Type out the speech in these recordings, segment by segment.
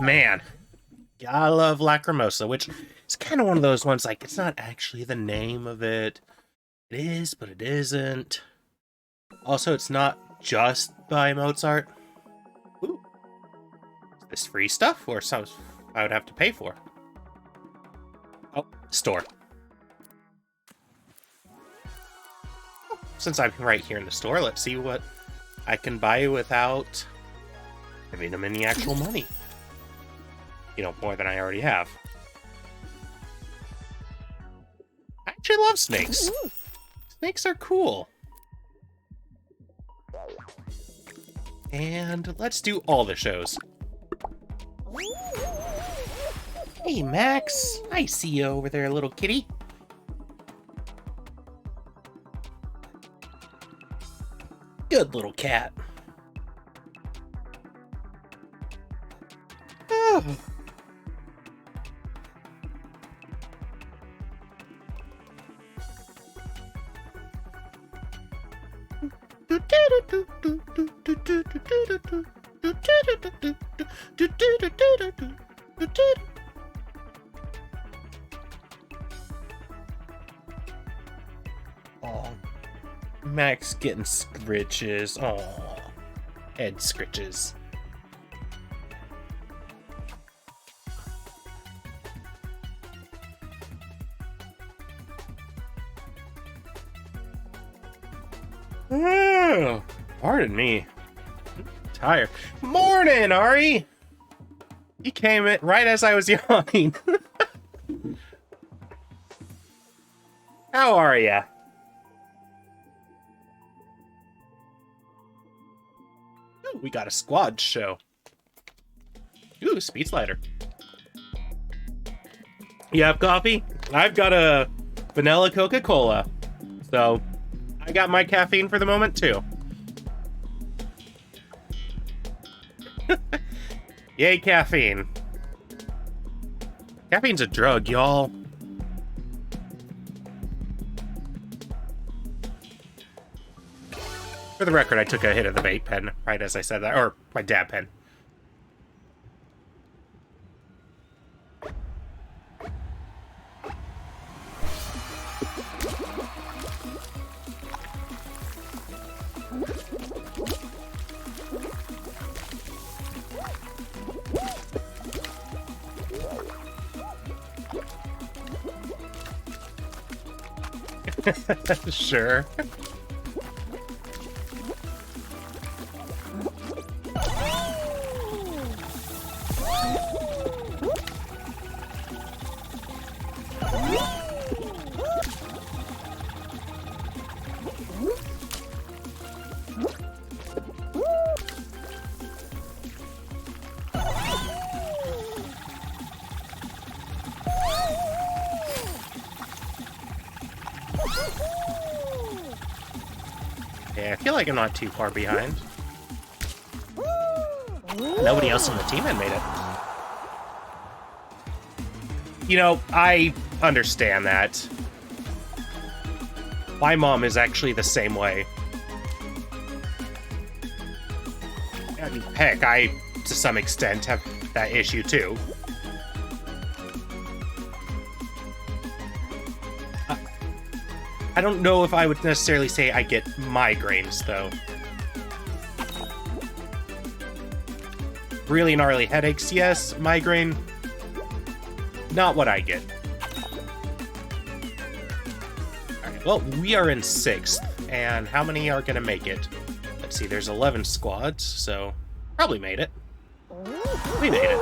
Man, I love Lacrimosa, which is kind of one of those ones, like, it's not actually the name of it. It is, but it isn't. Also, it's not just by Mozart. Ooh. Is this free stuff, or some I would have to pay for? Oh, store. Since I'm right here in the store, let's see what I can buy without giving them any actual money. You know, more than I already have. I actually love snakes. Snakes are cool. And let's do all the shows. Hey, Max. I see you over there, little kitty. Good little cat. Oh. Oh, Max getting scritches. Oh, head scritches. Oh, pardon me. I'm tired. Morning, Ari. You came in right as I was yawning. How are ya? Ooh, we got a squad show. Ooh, speed slider. You have coffee? I've got a vanilla Coca-Cola. So, I got my caffeine for the moment, too. Yay, caffeine. Caffeine's a drug, y'all. For the record, I took a hit of the vape pen right as I said that, or my dab pen. Sure. Yeah, I feel like I'm not too far behind. Nobody else on the team had made it. You know, I understand that. My mom is actually the same way. And heck, I, to some extent, have that issue too. I don't know if I would necessarily say I get migraines, though. Really gnarly headaches, yes. Migraine, not what I get. Alright, well, we are in 6th, and how many are gonna make it? Let's see, there's 11 squads, so probably made it. We made it.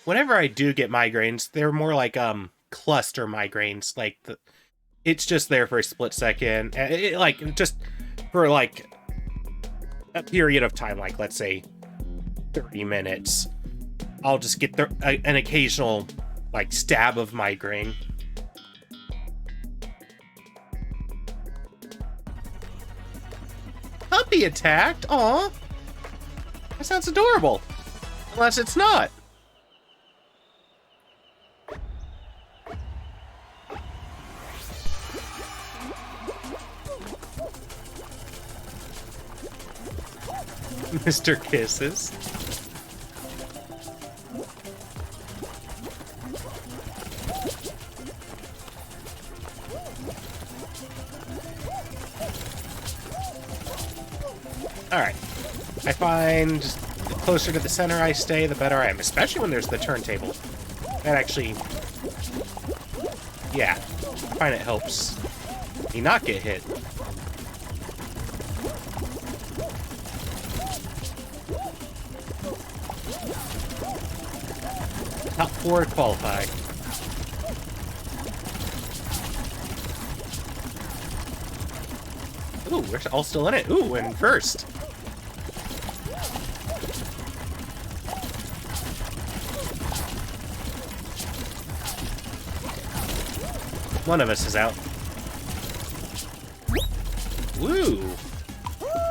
Whenever I do get migraines, they're more like cluster migraines. Like it's just there for a split second, like just for like a period of time, like let's say 30 minutes. I'll just get an occasional like stab of migraine. be attacked. Aw. That sounds adorable. Unless it's not. Mr. Kisses. Alright. I find the closer to the center I stay, the better I am. Especially when there's the turntable. That actually... yeah. I find it helps me not get hit. Top 4 to qualify. Ooh, we're all still in it. Ooh, and first. One of us is out. Woo!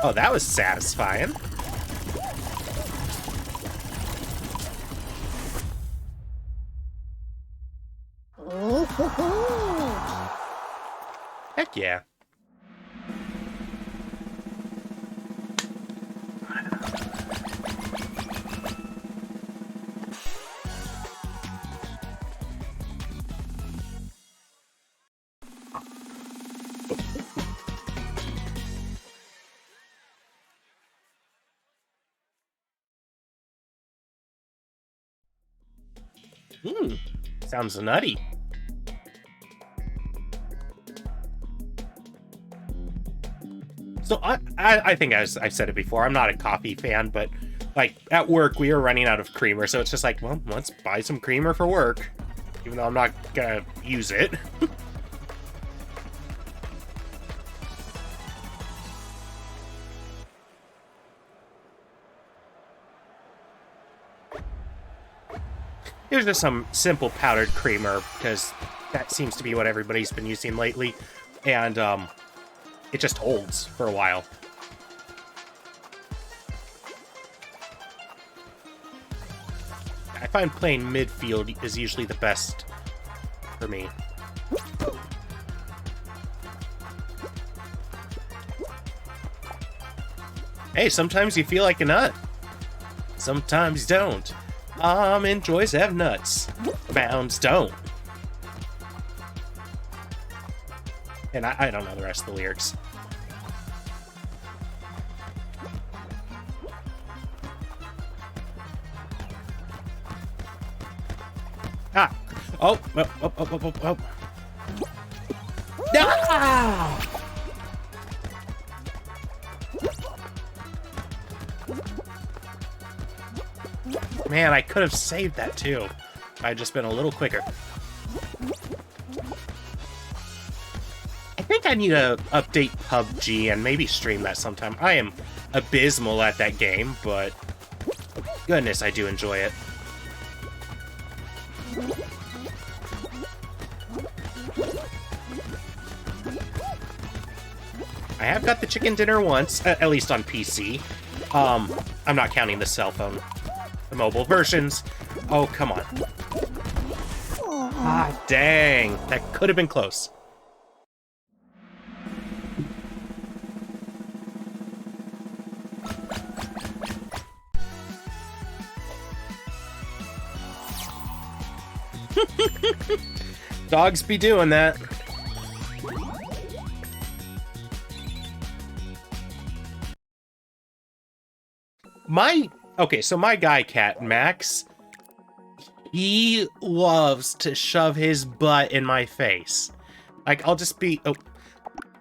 Oh, that was satisfying. Heck yeah. Sounds nutty. So I think I've said it before, I'm not a coffee fan, but like at work we were running out of creamer, so it's just like, well, let's buy some creamer for work, even though I'm not gonna use it. Here's just some simple powdered creamer, because that seems to be what everybody's been using lately, and it just holds for a while. I find playing midfield is usually the best for me. Hey, sometimes you feel like a nut. Sometimes you don't. Mom enjoys to have nuts. Bounds don't. And I don't know the rest of the lyrics. Ah! Oh! Oh! Oh! Oh! Oh! Oh! Ah! Man, I could have saved that too. If I had just been a little quicker. I think I need to update PUBG and maybe stream that sometime. I am abysmal at that game, but goodness, I do enjoy it. I have got the chicken dinner once, at least on PC. I'm not counting the cell phone. The mobile versions. Oh, come on. Ah, dang. That could have been close. Dogs be doing that. Okay, so my guy cat, Max, he loves to shove his butt in my face. Like, I'll just be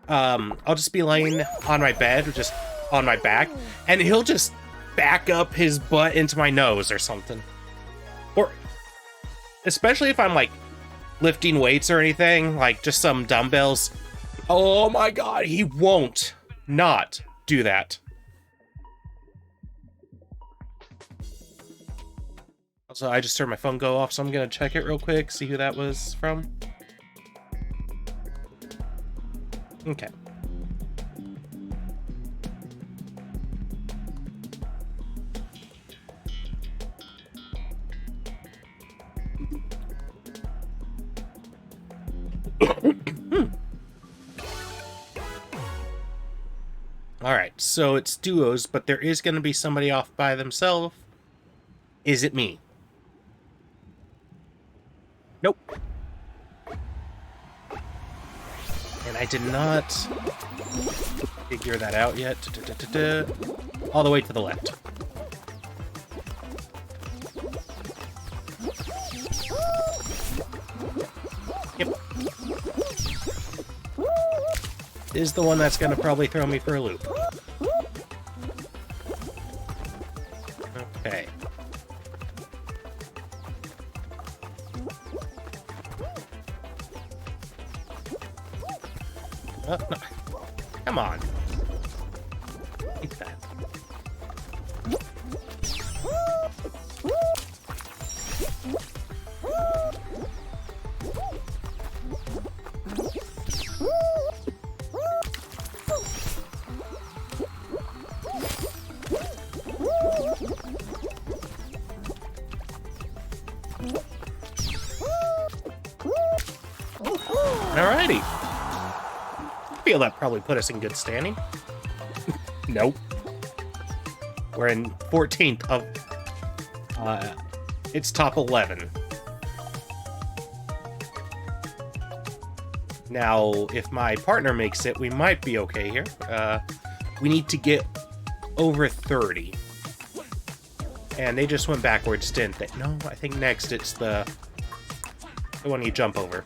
laying on my bed, or just on my back, and he'll just back up his butt into my nose or something. Or, especially if I'm, like, lifting weights or anything, like just some dumbbells. Oh my god, he won't not do that. Also, I just heard my phone go off, so I'm gonna check it real quick, see who that was from. Okay. Alright, so it's duos, but there is going to be somebody off by themselves. Is it me? Nope. And I did not figure that out yet. All the way to the left. Yep. Is the one that's going to probably throw me for a loop. Okay. Oh, no. Come on. Take that. Alrighty. I feel that probably put us in good standing. Nope. We're in 14th of... it's top 11. Now, if my partner makes it, we might be okay here. We need to get over 30. And they just went backwards, didn't they? No, I think next it's the one you jump over.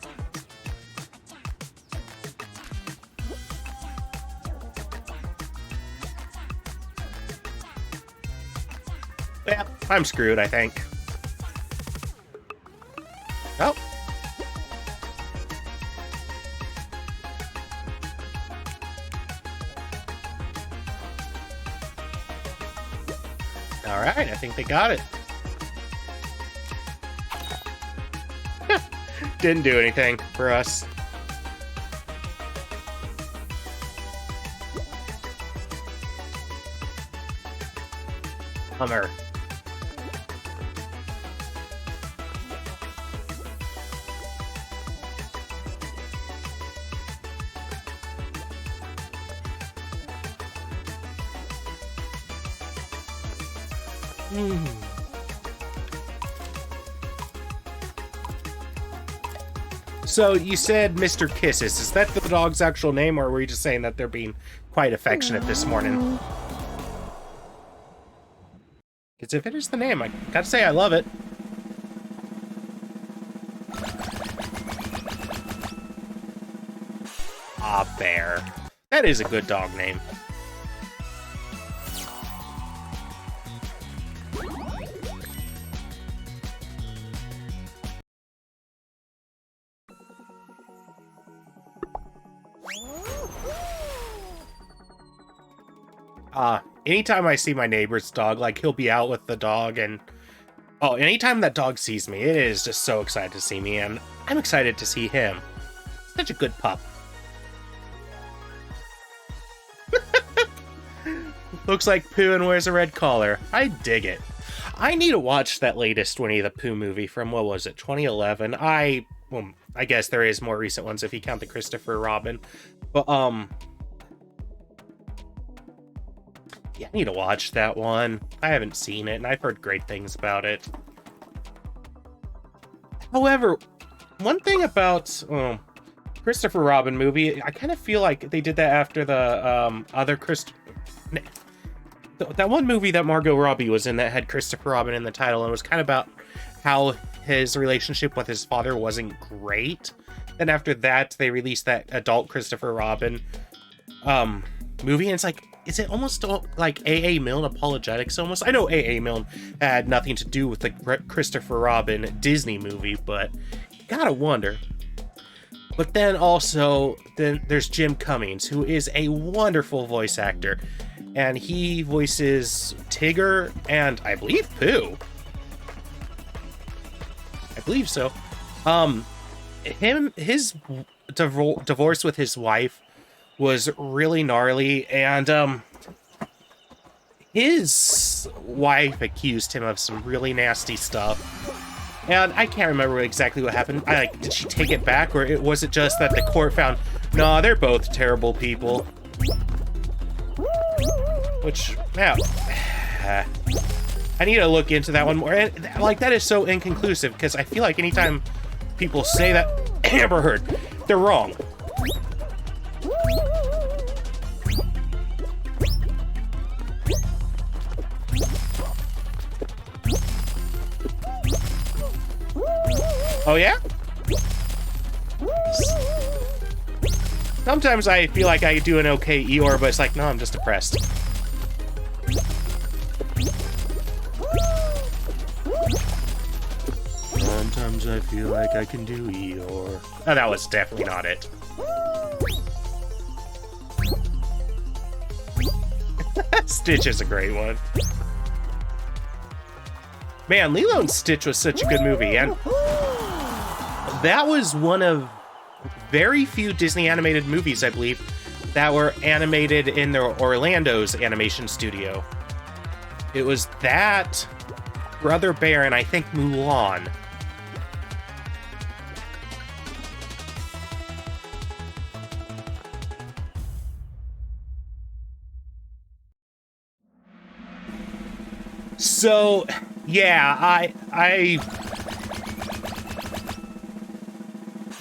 Yeah, I'm screwed, I think. Oh. Alright, I think they got it. Didn't do anything for us. Hummer. So you said Mr. Kisses. Is that the dog's actual name, or were you just saying that they're being quite affectionate this morning? Because if it is the name, I gotta say I love it. Ah, Bear. That is a good dog name. Anytime I see my neighbor's dog, like, he'll be out with the dog, and... Oh, anytime that dog sees me, it is just so excited to see me, and I'm excited to see him. Such a good pup. Looks like Pooh and wears a red collar. I dig it. I need to watch that latest Winnie the Pooh movie from, what was it, 2011? Well, I guess there is more recent ones if you count the Christopher Robin. But, yeah, I need to watch that one. I haven't seen it, and I've heard great things about it. However, one thing about Christopher Robin movie, I kind of feel like they did that after the other that one movie that Margot Robbie was in that had Christopher Robin in the title, and was kind of about how his relationship with his father wasn't great. Then after that, they released that adult Christopher Robin movie, and it's like, is it almost like A.A. Milne apologetics almost? I know A.A. Milne had nothing to do with the Christopher Robin Disney movie, but you gotta wonder. But then also, there's Jim Cummings, who is a wonderful voice actor, and he voices Tigger and I believe Pooh. I believe so. His divorce with his wife was really gnarly, and his wife accused him of some really nasty stuff, and I can't remember exactly what happened. Did she take it back, or was it just that the court found, nah, they're both terrible people? which, now, I need to look into that one more. And, like, that is so inconclusive, because I feel like anytime people say that Amber Heard, they're wrong. Oh, yeah? Sometimes I feel like I do an okay Eeyore, but it's like, no, I'm just depressed. Sometimes I feel like I can do Eeyore. Oh, that was definitely not it. Stitch is a great one. Man, Lilo and Stitch was such a good movie, and that was one of very few Disney animated movies, I believe, that were animated in their Orlando's animation studio. It was that, Brother Bear, and I think Mulan. So, yeah, I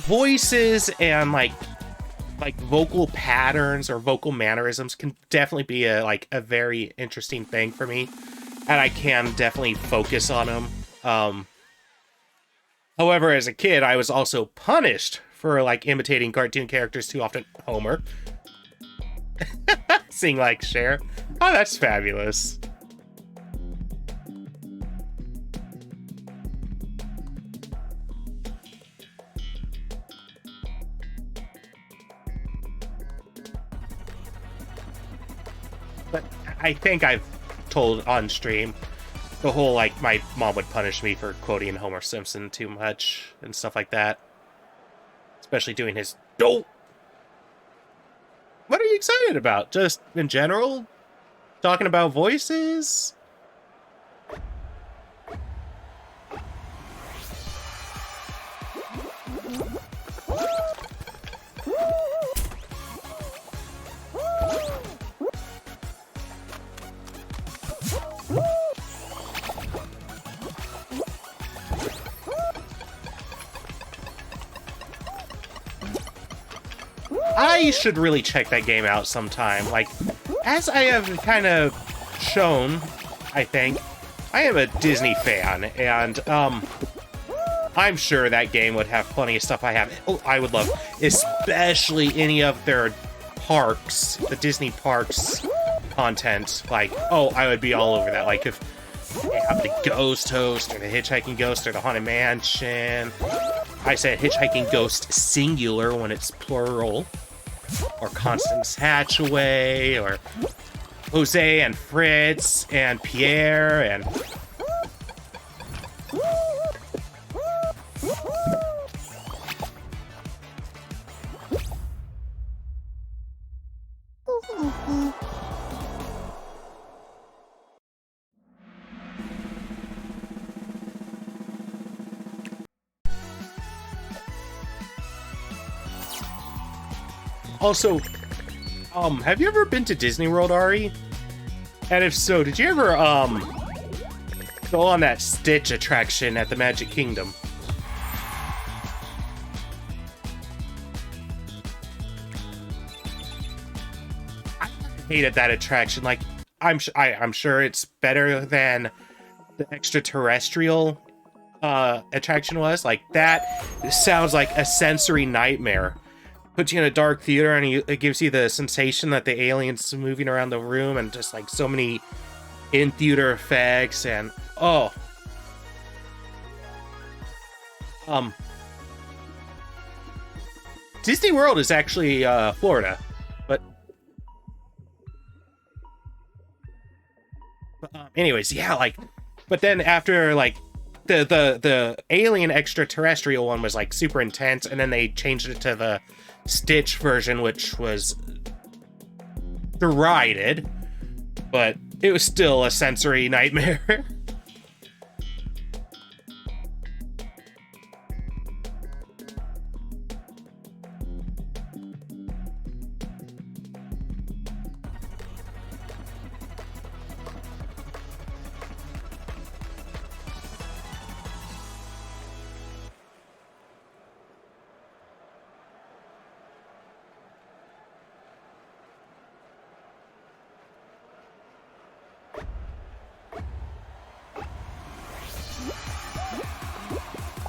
voices and like vocal patterns or vocal mannerisms can definitely be a very interesting thing for me, and I can definitely focus on them. However, as a kid, I was also punished for like imitating cartoon characters too often. Homer. Sing like Cher. Oh, that's fabulous. But I think I've told on stream the whole, like, my mom would punish me for quoting Homer Simpson too much and stuff like that. Especially doing his, "Don't!" What are you excited about? Just in general? Talking about voices? I should really check that game out sometime. Like, as I have kind of shown, I think, I am a Disney fan, and, I'm sure that game would have plenty of stuff I would love, especially any of their parks, the Disney parks content. Like, oh, I would be all over that. Like, if they have the Ghost Host, or the Hitchhiking Ghost, or the Haunted Mansion. I said Hitchhiking Ghost singular when it's plural. Or Constance Hatchaway, or Jose and Fritz and Pierre and also, have you ever been to Disney World, Ari? And if so, did you ever, go on that Stitch attraction at the Magic Kingdom? I hated that attraction. Like, I'm sure it's better than the extraterrestrial attraction was. Like, that sounds like a sensory nightmare. Puts you in a dark theater, and it gives you the sensation that the alien's moving around the room, and just like so many in-theater effects, and oh. Disney World is actually Florida, but anyways, yeah, like, but then after like the alien extraterrestrial one was like super intense, and then they changed it to the Stitch version, which was derided, but it was still a sensory nightmare.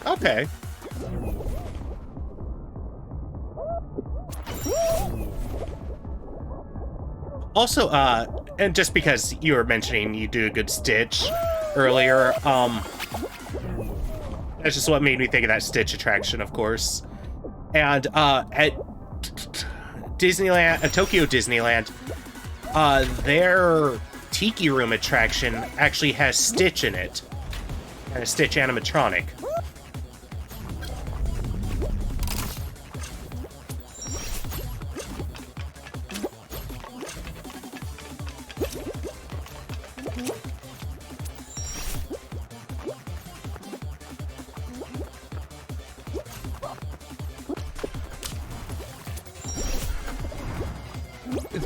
Okay. Also, and just because you were mentioning you do a good Stitch earlier, that's just what made me think of that Stitch attraction, of course. And at Disneyland, Tokyo Disneyland, their Tiki Room attraction actually has Stitch in it, and a Stitch animatronic.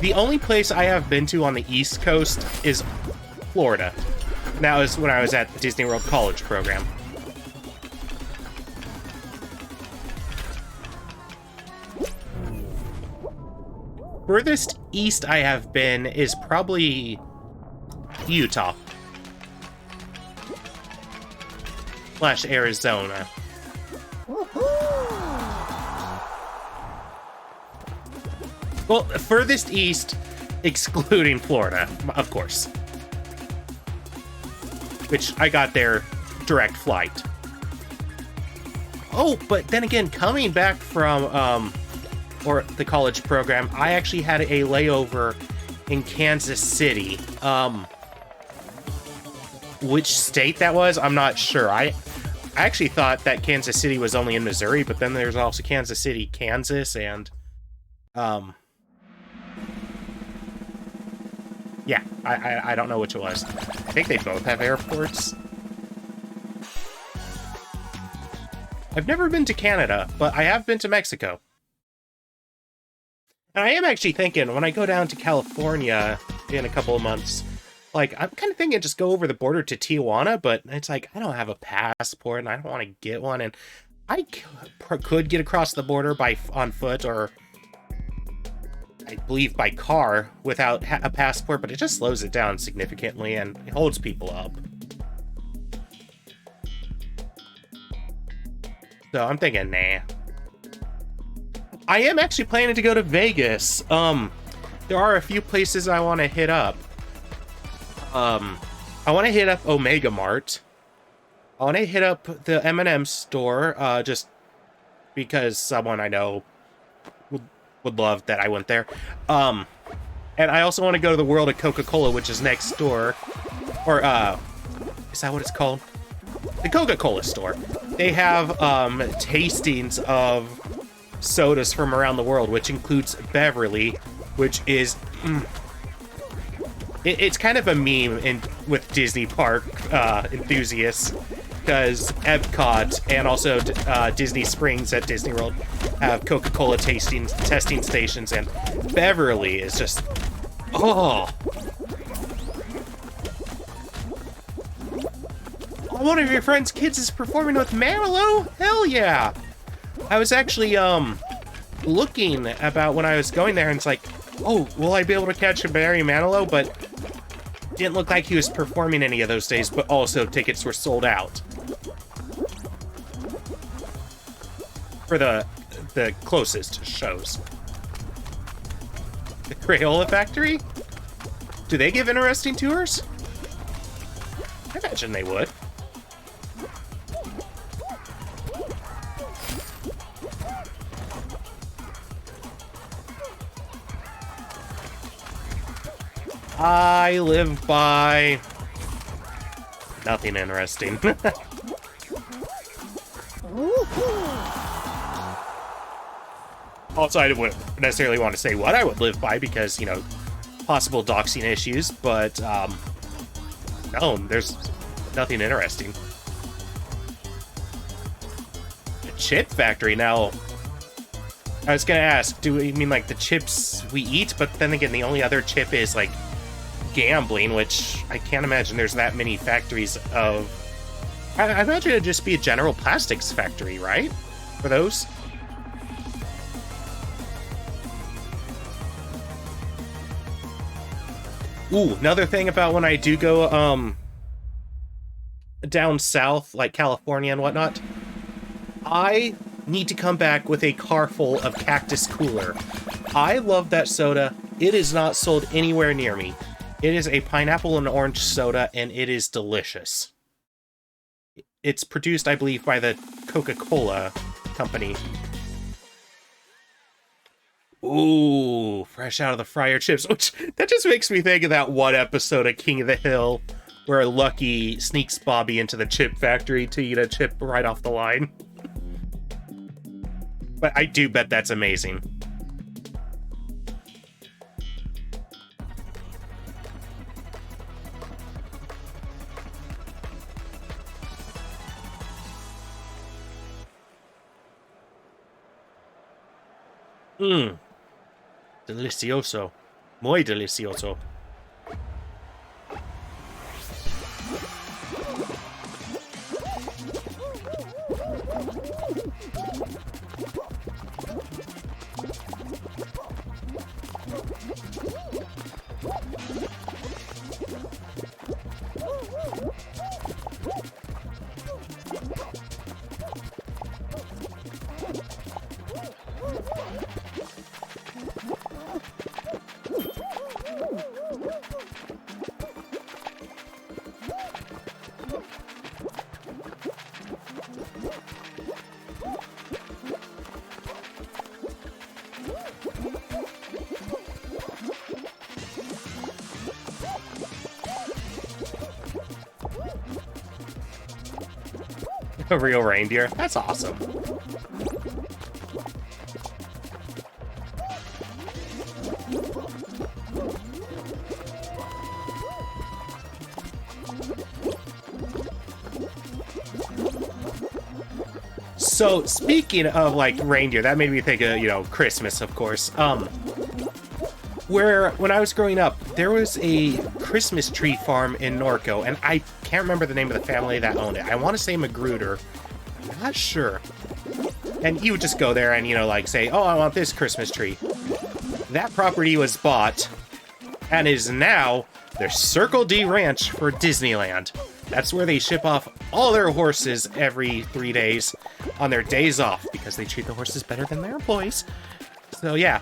The only place I have been to on the East Coast is Florida. That was when I was at the Disney World College program. Furthest east I have been is probably Utah / Arizona. Well, furthest east, excluding Florida, of course. Which I got there direct flight. Oh, but then again, coming back from or the college program, I actually had a layover in Kansas City. Which state that was, I'm not sure. I actually thought that Kansas City was only in Missouri, but then there's also Kansas City, Kansas, and yeah, I don't know which it was. I think they both have airports. I've never been to Canada, but I have been to Mexico. And I am actually thinking, when I go down to California in a couple of months, like, I'm kind of thinking just go over the border to Tijuana, but it's like, I don't have a passport, and I don't want to get one, and I could get across the border on foot, or I believe by car, without a passport, but it just slows it down significantly, and it holds people up. So I'm thinking, nah. I am actually planning to go to Vegas. There are a few places I want to hit up. I want to hit up Omega Mart. I want to hit up the M&M store, just because someone I know would love that I went there. And I also want to go to the World of Coca-Cola, which is next door. Or, is that what it's called? The Coca-Cola store. They have, tastings of sodas from around the world, which includes Beverly, which is... It's kind of a meme with Disney Park enthusiasts, because Epcot and also Disney Springs at Disney World have Coca-Cola testing stations, and Beverly is just... Oh! One of your friend's kids is performing with Manilow? Hell yeah! I was actually, looking about when I was going there, and it's like, oh, will I be able to catch Barry Manilow? But didn't look like he was performing any of those days, but also tickets were sold out. For the closest shows. The Crayola Factory? Do they give interesting tours? I imagine they would. I live by... nothing interesting. Also, I wouldn't necessarily want to say what I would live by because, you know, possible doxing issues, but, no, there's nothing interesting. A chip factory, now... I was gonna ask, do we mean, like, the chips we eat? But then again, the only other chip is, like, gambling, which I can't imagine there's that many factories of... I imagine it'd just be a general plastics factory, right? For those? Ooh, another thing about when I do go, down south, like California and whatnot, I need to come back with a car full of Cactus Cooler. I love that soda. It is not sold anywhere near me. It is a pineapple and orange soda, and it is delicious. It's produced, I believe, by the Coca-Cola company. Ooh, fresh out of the fryer chips. Which, that just makes me think of that one episode of King of the Hill where Lucky sneaks Bobby into the chip factory to eat a chip right off the line. But I do bet that's amazing. Mmm. Delicioso. Muy delicioso. A real reindeer? That's awesome. So, speaking of, like, reindeer, that made me think of, you know, Christmas, of course. When I was growing up, there was a Christmas tree farm in Norco, and I can't remember the name of the family that owned it. I want to say Magruder. I'm not sure. And you would just go there and, you know, like, say, oh, I want this Christmas tree. That property was bought, and is now their Circle D Ranch for Disneyland. That's where they ship off all their horses every 3 days on their days off, because they treat the horses better than their employees. So, yeah.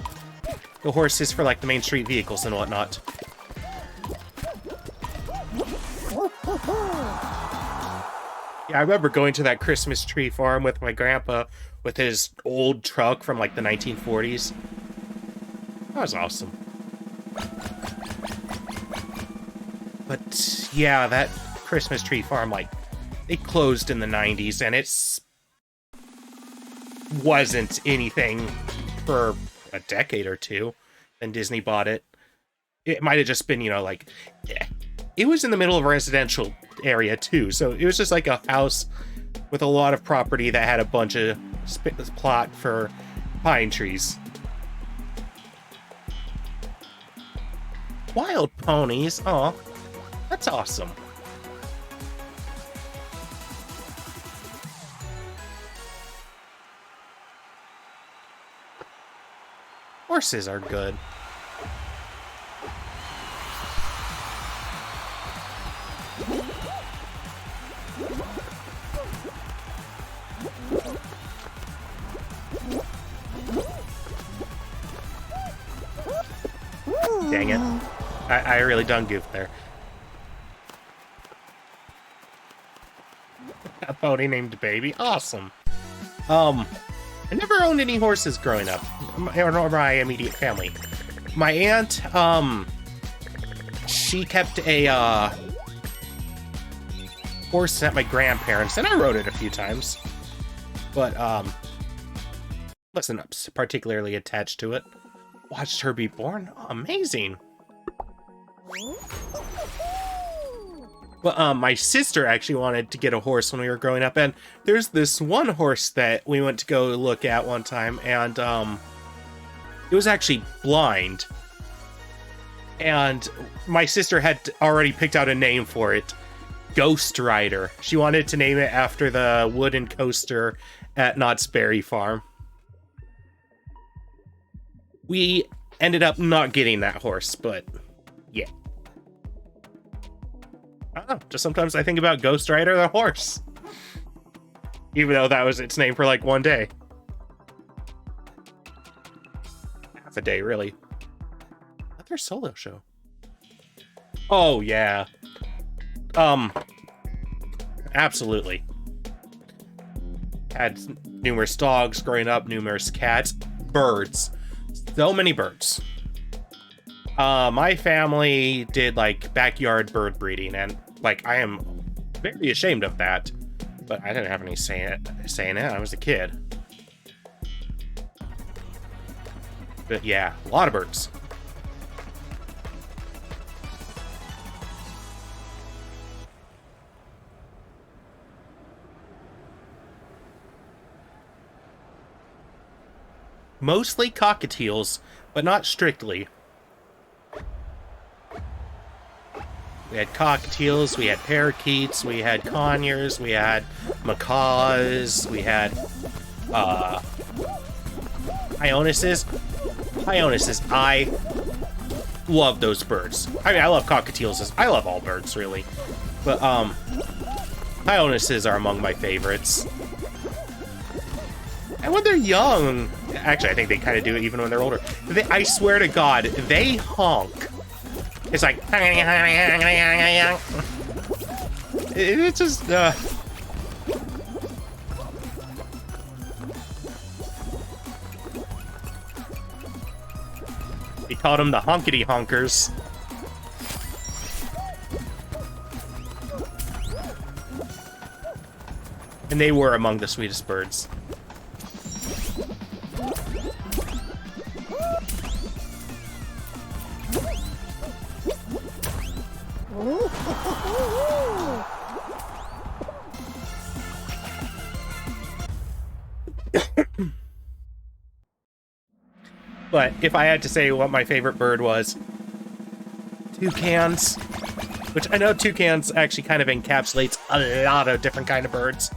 The horses for, like, the main street vehicles and whatnot. Yeah, I remember going to that Christmas tree farm with my grandpa with his old truck from, like, the 1940s. That was awesome. But, yeah, that Christmas tree farm, like, it closed in the 90s, and it's wasn't anything for a decade or two. Then Disney bought it. It might have just been, you know, like, it was in the middle of a residential area too, so it was just like a house with a lot of property that had a bunch of plot for pine trees. Wild ponies. Oh, that's awesome. Horses are good. Dang it. I really done goofed there. A pony named Baby. Awesome. I never owned any horses growing up, or my immediate family. My aunt, she kept a horse at my grandparents', and I rode it a few times. But, wasn't particularly attached to it. Watched her be born? Oh, amazing. Well, my sister actually wanted to get a horse when we were growing up, and there's this one horse that we went to go look at one time, and it was actually blind. And my sister had already picked out a name for it, Ghost Rider. She wanted to name it after the wooden coaster at Knott's Berry Farm. We ended up not getting that horse, but yeah. I don't know, just sometimes I think about Ghost Rider the horse. Even though that was its name for like one day. Half a day, really. Another solo show. Oh, yeah. Absolutely. Had numerous dogs growing up, numerous cats, birds. So many birds. My family did like backyard bird breeding, and like I am very ashamed of that, but I didn't have any say in it. I was a kid. But yeah, a lot of birds. Mostly cockatiels, but not strictly. We had cockatiels, we had parakeets, we had conures, we had macaws, we had Ionuses. I love those birds. I mean, I love cockatiels. I love all birds, really. But Ionuses are among my favorites. And when they're young, actually, I think they kind of do it even when they're older. I swear to God, they honk. It's like... It's just... He called them the honkity honkers. And they were among the sweetest birds. But if I had to say what my favorite bird was, toucans, which I know toucans actually kind of encapsulates a lot of different kind of birds,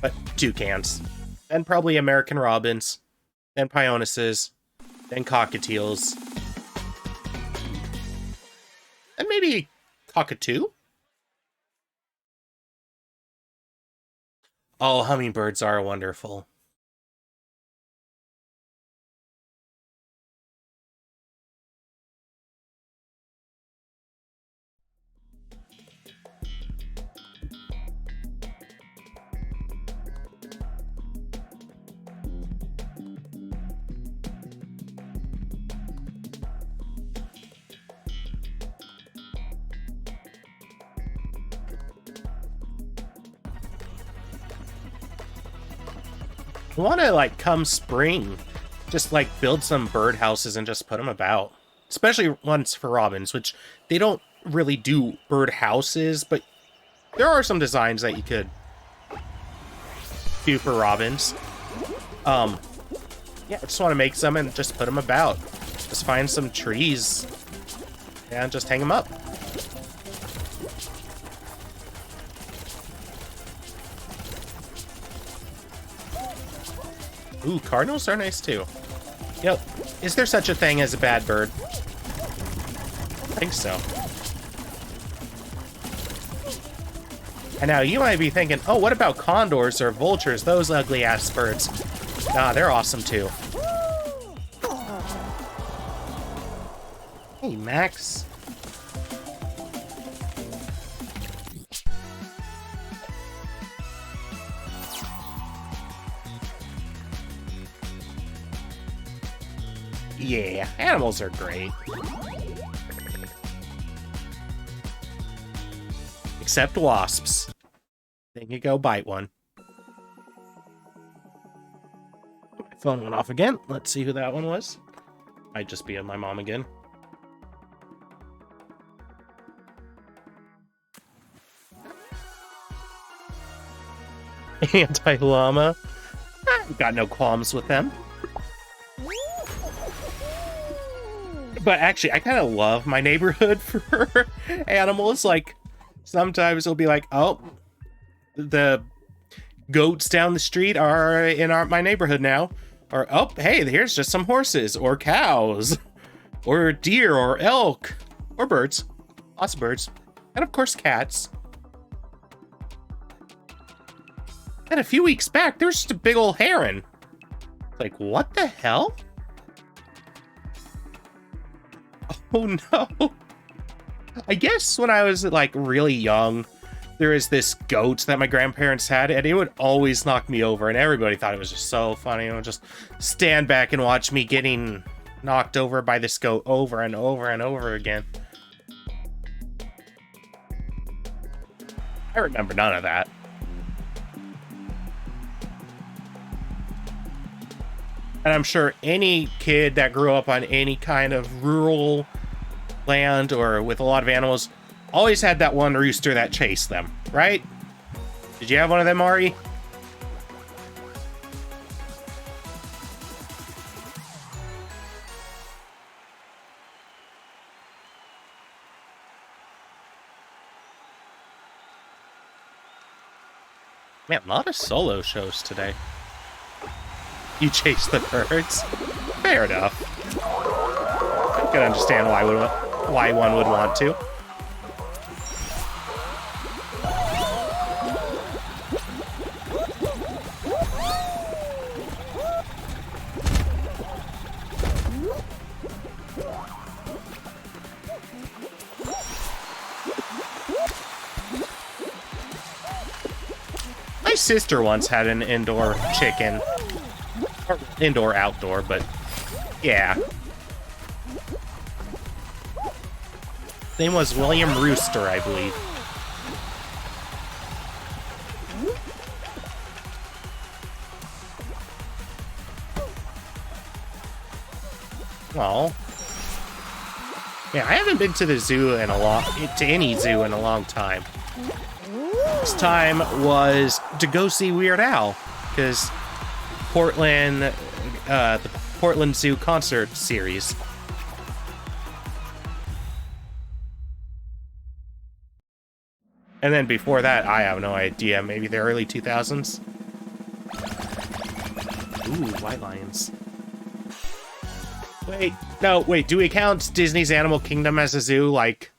but toucans. Then probably American robins, then pionuses, then cockatiels, and maybe cockatoo? Oh, hummingbirds are wonderful. I want to, like, come spring, just, like, build some birdhouses and just put them about. Especially ones for robins, which they don't really do birdhouses, but there are some designs that you could do for robins. Yeah, I just want to make some and just put them about. Just find some trees and just hang them up. Ooh, cardinals are nice too. Yep. Is there such a thing as a bad bird? I think so. And now you might be thinking, oh, what about condors or vultures? Those ugly ass birds. Ah, they're awesome too. Hey, Max. Yeah, animals are great. Except wasps. Then you go bite one. My phone went off again. Let's see who that one was. Might just be my mom again. Anti-llama. Got no qualms with them. But actually, I kind of love my neighborhood for animals. Like, sometimes it'll be like, oh, the goats down the street are in my neighborhood now. Or, oh, hey, here's just some horses or cows or deer or elk or birds. Lots of birds. And of course, cats. And a few weeks back, there was just a big old heron. Like, what the hell? Oh no. I guess when I was like really young, there is this goat that my grandparents had, and it would always knock me over, and everybody thought it was just so funny. It would just stand back and watch me getting knocked over by this goat over and over and over again. I remember none of that. And I'm sure any kid that grew up on any kind of rural land or with a lot of animals always had that one rooster that chased them, right? Did you have one of them, Ari? Man, a lot of solo shows today. You chase the birds. Fair enough. I can understand why one would want to. My sister once had an indoor chicken. Or indoor, outdoor, but yeah. Name was William Rooster, I believe. Well, yeah, I haven't been to the zoo in any zoo in a long time. This time was to go see Weird Al, because the Portland Zoo concert series. And then before that, I have no idea, maybe the early 2000s? Ooh, white lions. Wait, no, wait, do we count Disney's Animal Kingdom as a zoo? Like,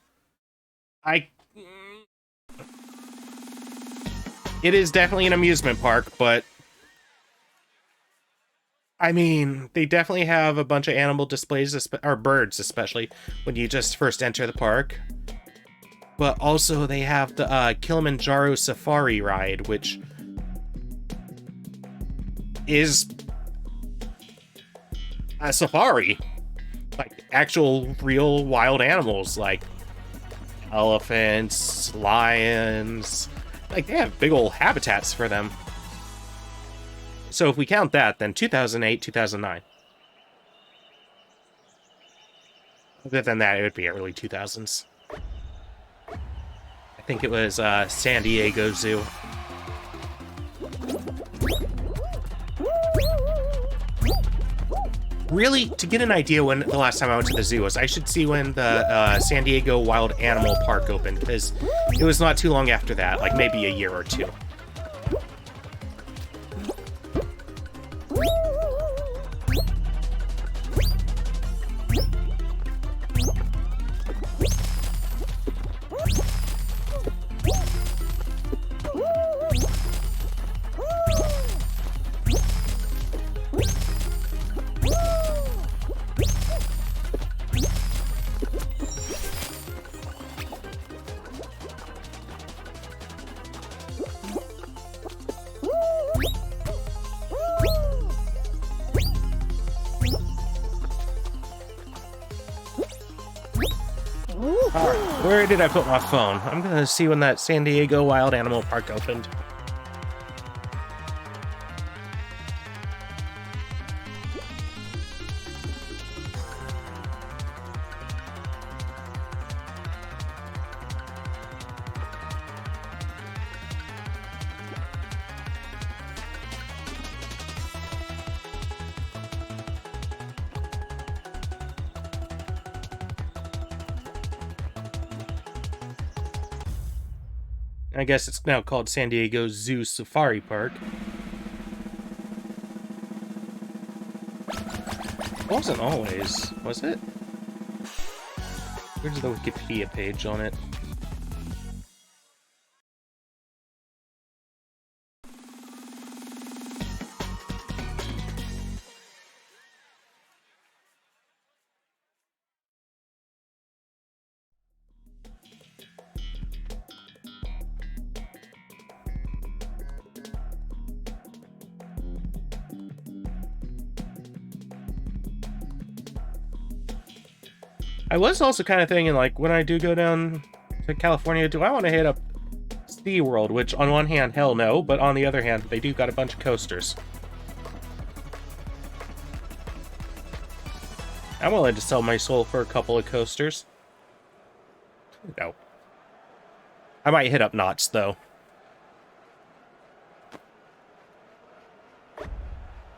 it is definitely an amusement park, but I mean, they definitely have a bunch of animal displays, or birds especially, when you just first enter the park. But also they have the Kilimanjaro Safari ride, which is a safari. Like, actual, real wild animals, like elephants, lions. Like, they have big old habitats for them. So if we count that, then 2008, 2009. Other than that, it would be early 2000s. I think it was San Diego Zoo. Really, to get an idea when the last time I went to the zoo was, I should see when the San Diego Wild Animal Park opened, because it was not too long after that, like maybe a year or two. Where did I put my phone? I'm gonna see when that San Diego Wild Animal Park opened. I guess it's now called San Diego Zoo Safari Park. It wasn't always, was it? Where's the Wikipedia page on it? I was also kind of thinking, like, when I do go down to California, do I want to hit up SeaWorld? Which, on one hand, hell no, but on the other hand, they do got a bunch of coasters. I'm willing to sell my soul for a couple of coasters. No. I might hit up Knott's, though.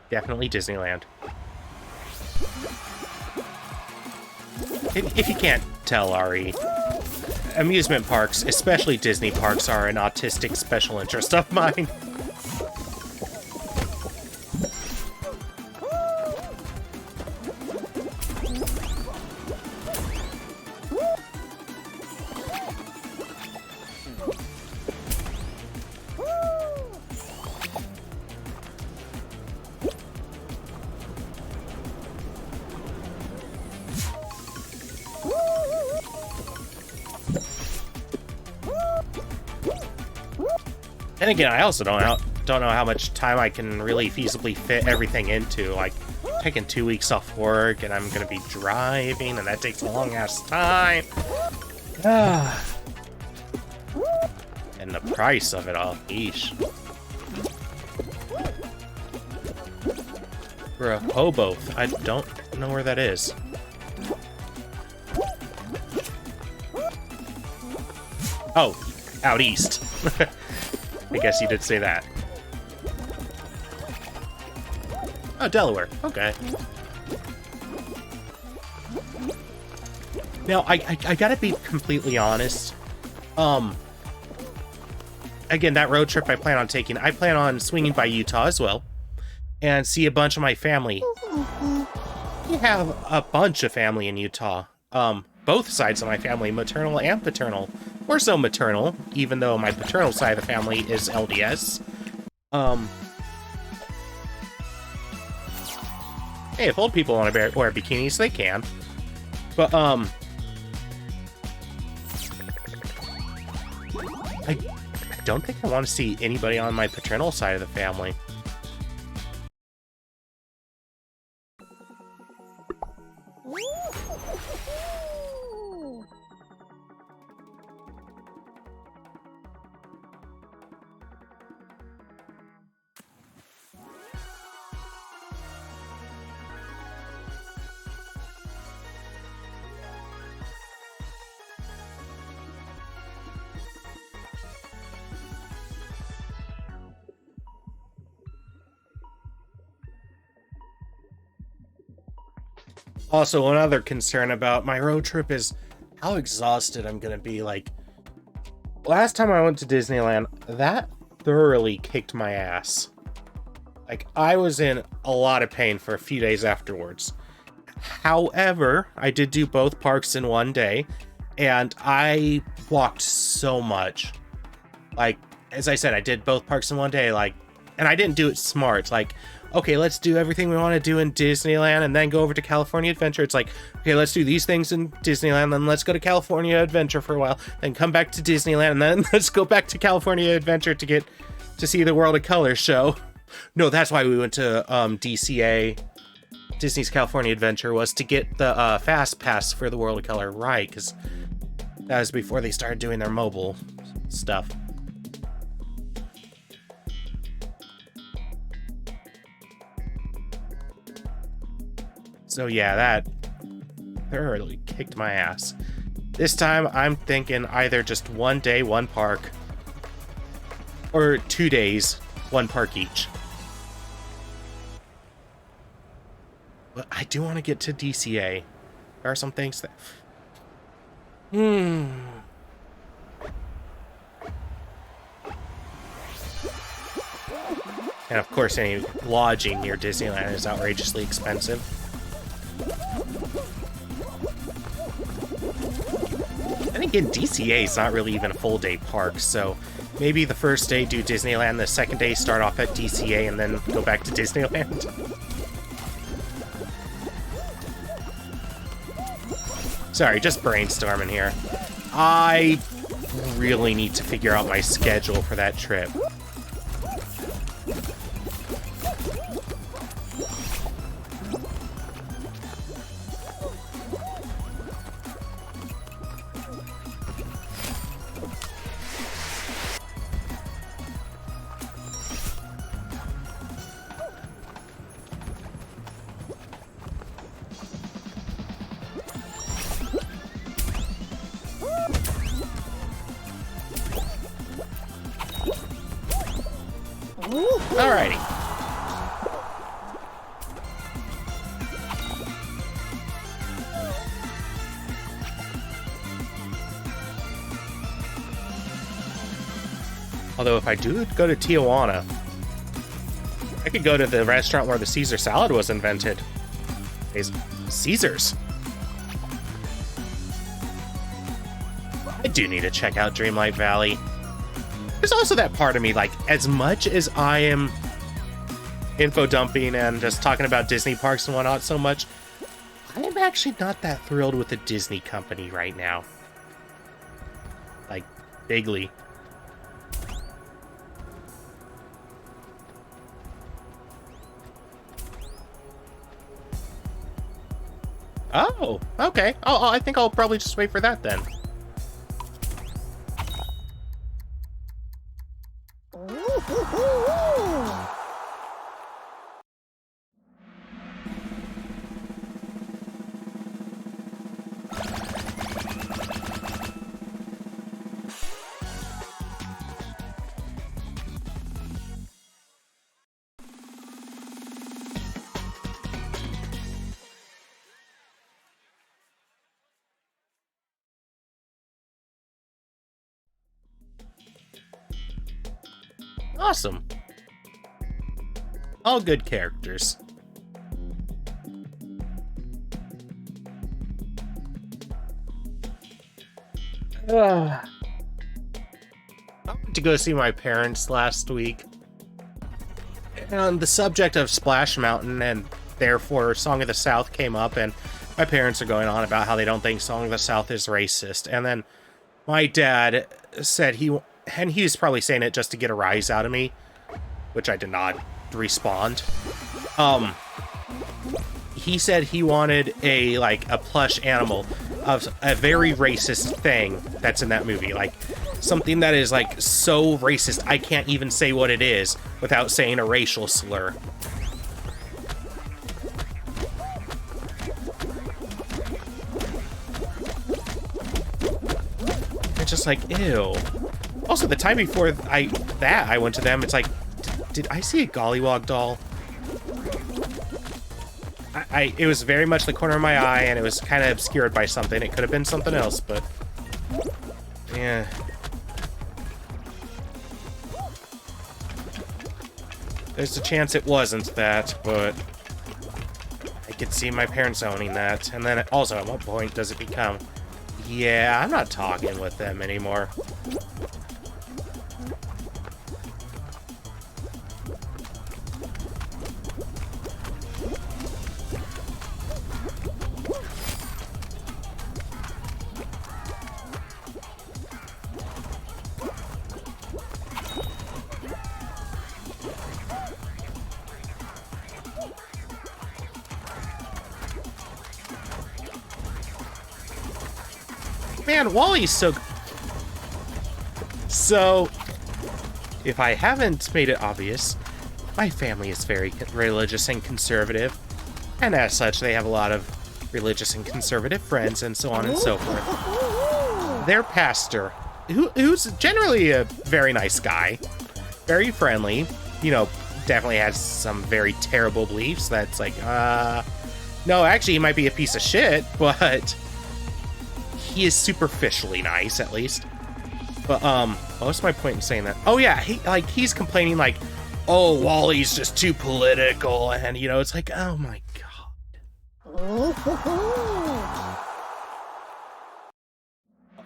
Definitely Disneyland. If you can't tell, Ari, amusement parks, especially Disney parks, are an autistic special interest of mine. And again, I also don't know how much time I can really feasibly fit everything into. Like, taking 2 weeks off work, and I'm gonna be driving, and that takes a long-ass time. And the price of it all, eesh. Rehoboth, I don't know where that is. Oh, out east. I guess you did say that. Oh, Delaware. Okay. Now, I gotta be completely honest. Again, that road trip I plan on taking, I plan on swinging by Utah as well. And see a bunch of my family. We have a bunch of family in Utah. Both sides of my family, maternal and paternal. More so maternal, even though my paternal side of the family is LDS. Hey, if old people want to wear bikinis, they can. But, I don't think I want to see anybody on my paternal side of the family. Also, another concern about my road trip is how exhausted I'm gonna be. Like, last time I went to Disneyland, that thoroughly kicked my ass. Like, I was in a lot of pain for a few days afterwards. However, I did do both parks in one day, and I walked so much. Like, as I said, I did both parks in one day, like, and I didn't do it smart. Like, okay, let's do everything we want to do in Disneyland and then go over to California Adventure. It's like, okay, let's do these things in Disneyland, then let's go to California Adventure for a while, then come back to Disneyland, and then let's go back to California Adventure to get to see the World of Color show. No, that's why we went to DCA, Disney's California Adventure, was to get the Fast Pass for the World of Color, right? Because that was before they started doing their mobile stuff. So yeah, that thoroughly kicked my ass. This time, I'm thinking either just one day, one park, or 2 days, one park each. But I do want to get to DCA. There are some things that... And of course, any lodging near Disneyland is outrageously expensive. And again, DCA is not really even a full day park, so maybe the first day do Disneyland, the second day start off at DCA, and then go back to Disneyland. Sorry, just brainstorming here. I really need to figure out my schedule for that trip. Alrighty. Although if I do go to Tijuana, I could go to the restaurant where the Caesar salad was invented. Caesar's. I do need to check out Dreamlight Valley. There's also that part of me, like, as much as I am info dumping and just talking about Disney parks and whatnot so much, I am actually not that thrilled with the Disney company right now. Like, bigly. Oh, okay. I think I'll probably just wait for that then. Awesome. All good characters. I went to go see my parents last week. And on the subject of Splash Mountain and therefore Song of the South came up, and my parents are going on about how they don't think Song of the South is racist. And then my dad said and he's probably saying it just to get a rise out of me, which I did not respond. He said he wanted a plush animal of a very racist thing that's in that movie, like something that is like so racist I can't even say what it is without saying a racial slur. It's just like, ew. Also, the time before I went to them, it's like, did I see a Gollywog doll? It was very much the corner of my eye, and it was kind of obscured by something. It could have been something else, but yeah. There's a chance it wasn't that, but I could see my parents owning that. And then also, at what point does it become, yeah, I'm not talking with them anymore. Man, WALL-E's so, if I haven't made it obvious, my family is very religious and conservative, and as such, they have a lot of religious and conservative friends, and so on and so forth. Their pastor, who's generally a very nice guy, very friendly, definitely has some very terrible beliefs. That's like, no, actually, he might be a piece of shit, but he is superficially nice, at least. But, what was my point in saying that? Oh, yeah, he's complaining, like, oh, WALL-E's just too political, and, it's like, oh my god.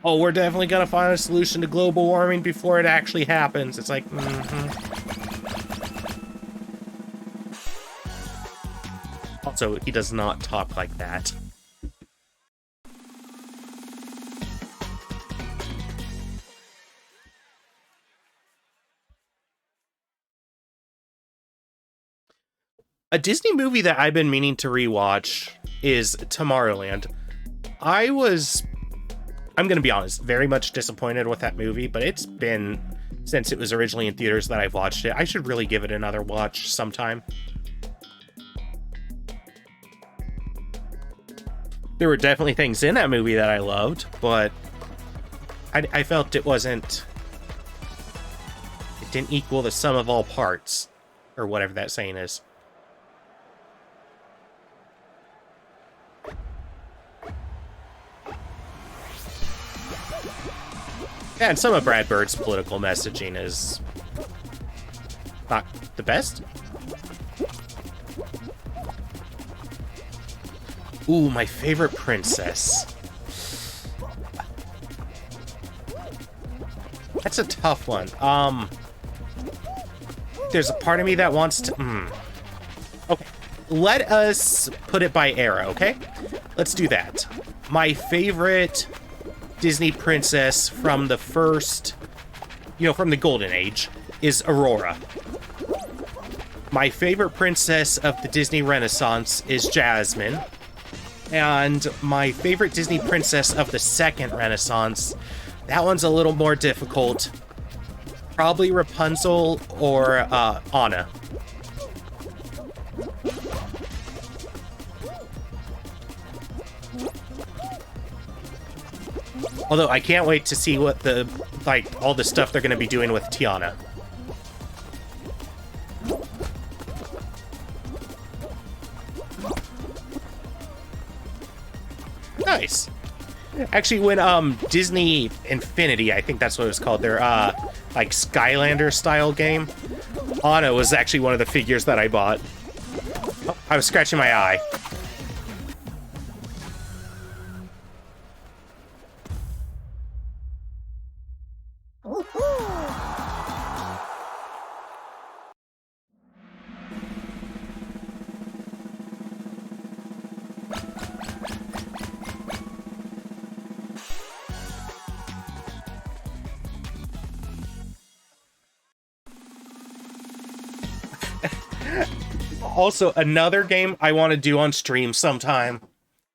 Oh, we're definitely gonna find a solution to global warming before it actually happens. It's like, Also, he does not talk like that. A Disney movie that I've been meaning to rewatch is Tomorrowland. I'm gonna be honest, very much disappointed with that movie, but it's been since it was originally in theaters that I've watched it. I should really give it another watch sometime. There were definitely things in that movie that I loved, but I felt it It didn't equal the sum of all parts, or whatever that saying is. Yeah, and some of Brad Bird's political messaging is not the best. Ooh, my favorite princess. That's a tough one. There's a part of me that wants to... Okay, let us put it by era, okay? Let's do that. My favorite Disney princess from the first, from the Golden Age is Aurora. My favorite princess of the Disney Renaissance is Jasmine. And my favorite Disney princess of the Second Renaissance, that one's a little more difficult. Probably Rapunzel or Anna. Although I can't wait to see what all the stuff they're going to be doing with Tiana. Nice. Actually, when Disney Infinity, I think that's what it was called, their like Skylander style game, Anna was actually one of the figures that I bought. Oh, I was scratching my eye. Also, another game I want to do on stream sometime.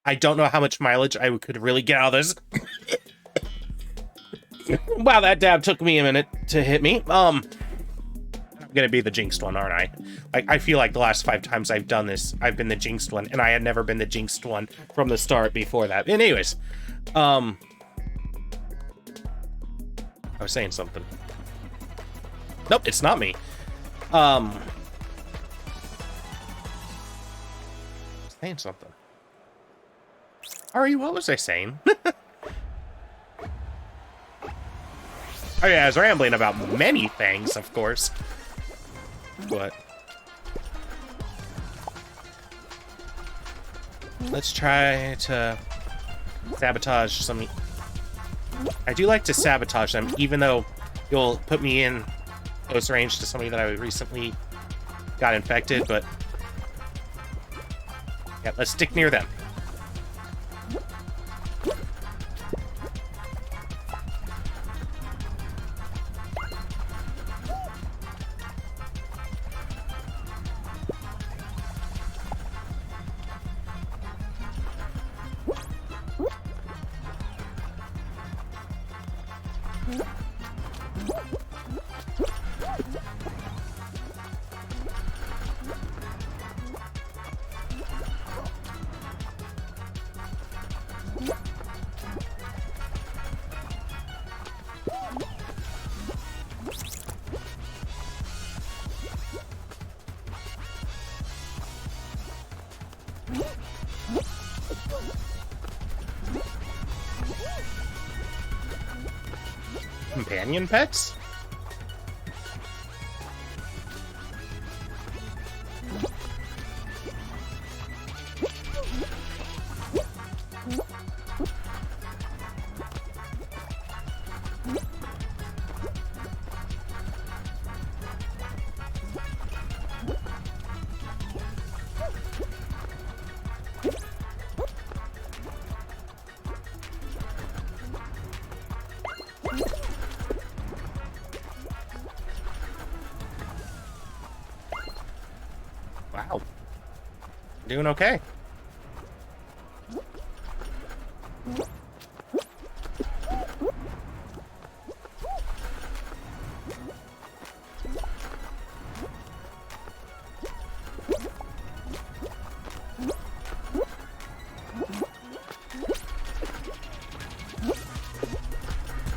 I don't know how much mileage I could really get out of this. Wow, that dab took me a minute to hit me. I'm gonna be the jinxed one, aren't I? I feel like the last 5 times I've done this, I've been the jinxed one, and I had never been the jinxed one from the start before that. Anyways, I was saying something. Nope, it's not me. Saying something. Ari, what was I saying? Oh yeah, I was rambling about many things, of course. But let's try to sabotage some. I do like to sabotage them, even though you'll put me in close range to somebody that I recently got infected, but yeah, let's stick near them. Companion pets? Wow. Doing okay.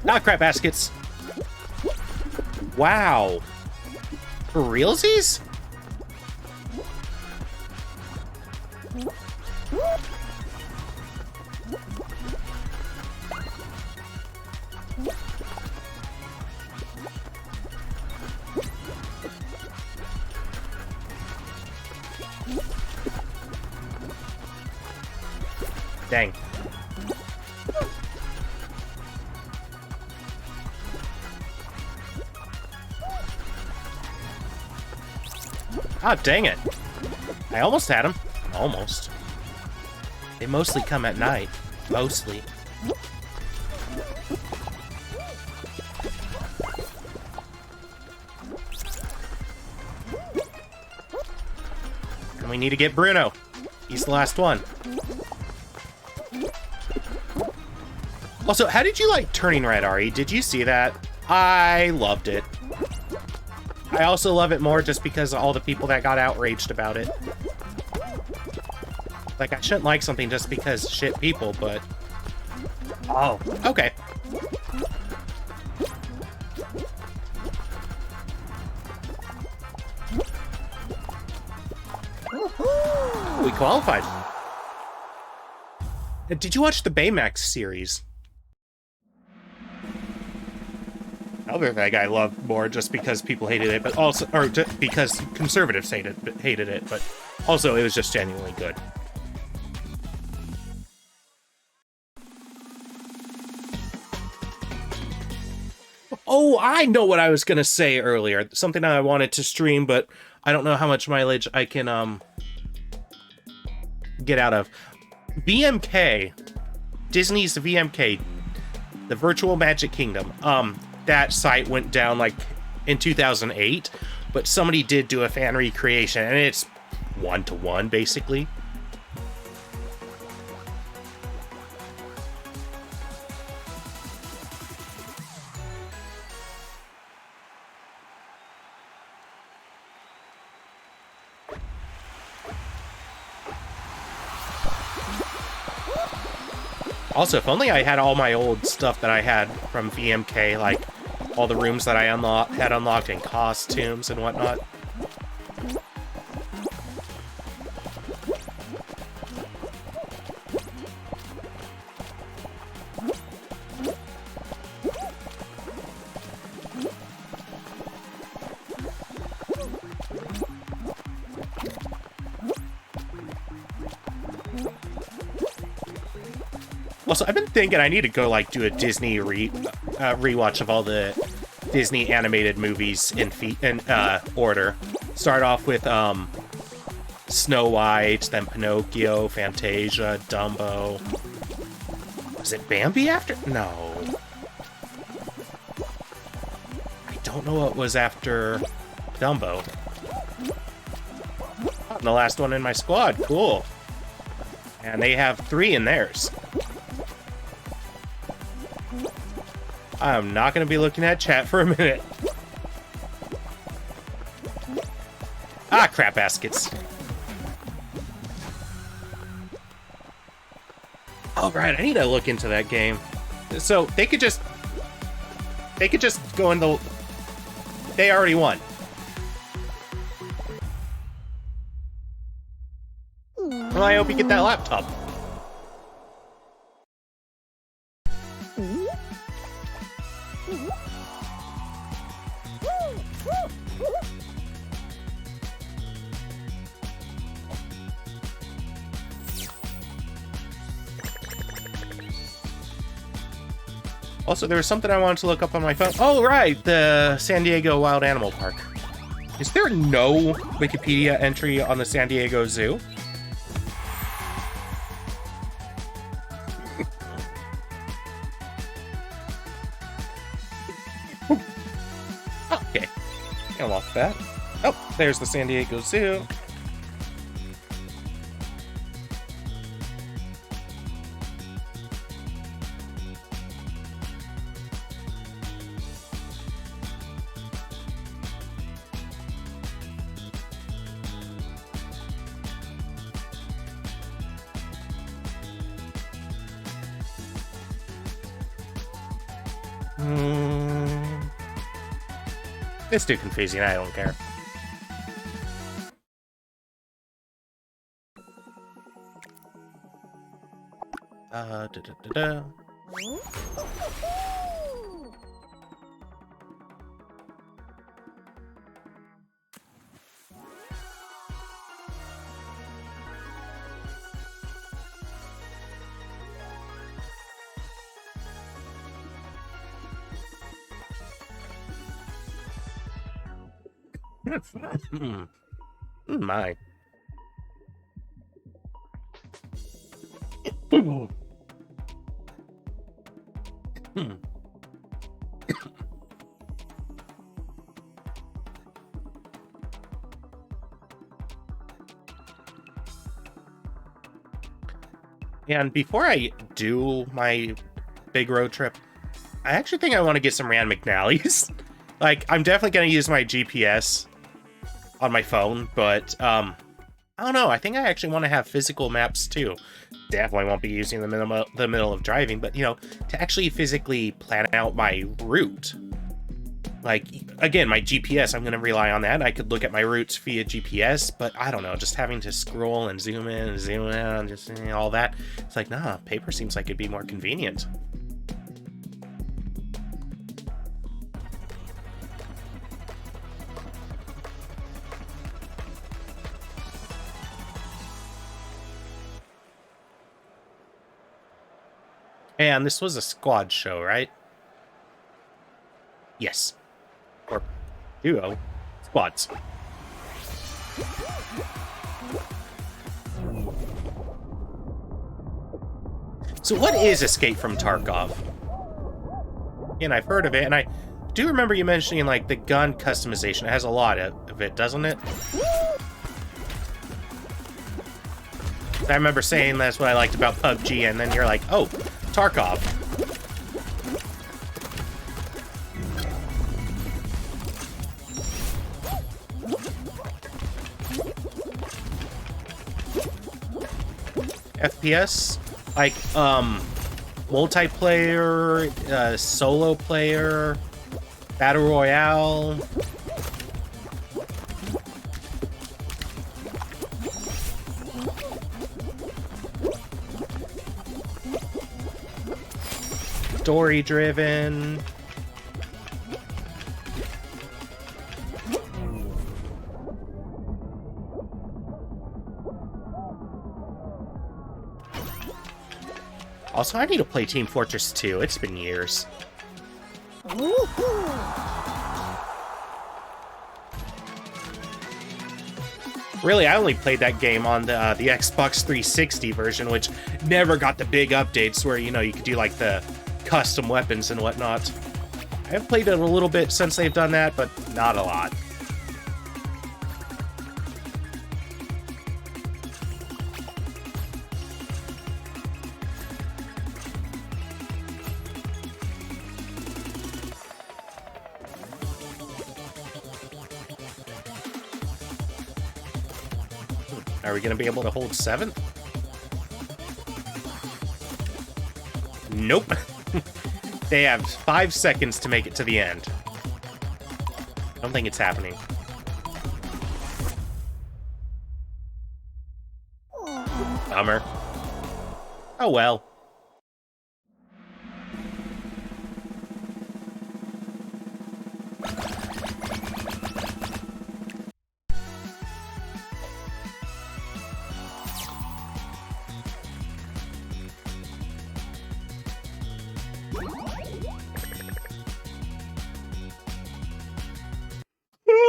Not crap baskets. Wow. For realsies? Dang. Ah, dang it. I almost had him. Almost. They mostly come at night. Mostly. And we need to get Bruno. He's the last one. Also, how did you like Turning Red, Ari? Did you see that? I loved it. I also love it more just because of all the people that got outraged about it. Like, I shouldn't like something just because shit people, but... Oh, okay. We qualified. Did you watch the Baymax series? Other thing I love more just because people hated it, but also, or because conservatives hated it, but also it was just genuinely good. Oh, I know what I was gonna say earlier. Something I wanted to stream, but I don't know how much mileage I can get out of. VMK, Disney's VMK, the Virtual Magic Kingdom. That site went down like in 2008, but somebody did do a fan recreation, and it's 1-to-1 basically. Also, if only I had all my old stuff that I had from VMK, like all the rooms that I had unlocked and costumes and whatnot. Also, I've been thinking I need to go, like, do a Disney rewatch of all the Disney animated movies in order. Start off with, Snow White, then Pinocchio, Fantasia, Dumbo. Was it Bambi after? No. I don't know what was after Dumbo. I'm the last one in my squad. Cool. And they have 3 in theirs. I'm not going to be looking at chat for a minute. Ah, crap baskets. All right, I need to look into that game. So they could just go in the... They already won. Well, I hope you get that laptop. Also, there was something I wanted to look up on my phone. Oh, right, the San Diego Wild Animal Park. Is there no Wikipedia entry on the San Diego Zoo? Okay, I'll lock that. Oh, there's the San Diego Zoo. It's too confusing, I don't care. Da, da, da, da. My. And before I do my big road trip, I actually think I want to get some Rand McNally's. Like, I'm definitely going to use my GPS on my phone, but I don't know. I think I actually want to have physical maps too. Definitely won't be using them in the middle of driving, but, you know, to actually physically plan out my route. Like, again, my GPS, I'm going to rely on that. I could look at my routes via GPS, but I don't know, just having to scroll and zoom in and zoom out and just all that. It's like, nah, paper seems like it'd be more convenient. And this was a squad show, right? Yes. Or duo. Squads. So what is Escape from Tarkov? And I've heard of it, and I do remember you mentioning, like, the gun customization. It has a lot of it, doesn't it? I remember saying that's what I liked about PUBG, and then you're like, oh, Tarkov. FPS? Like, multiplayer, solo player, battle royale. Story driven. Also, I need to play Team Fortress 2. It's been years. Really, I only played that game on the Xbox 360 version, which never got the big updates where, you know, you could do, like, the custom weapons and whatnot. I've played it a little bit since they've done that, but not a lot. Are we going to be able to hold 7? Nope. They have 5 seconds to make it to the end. I don't think it's happening. Bummer. Oh well.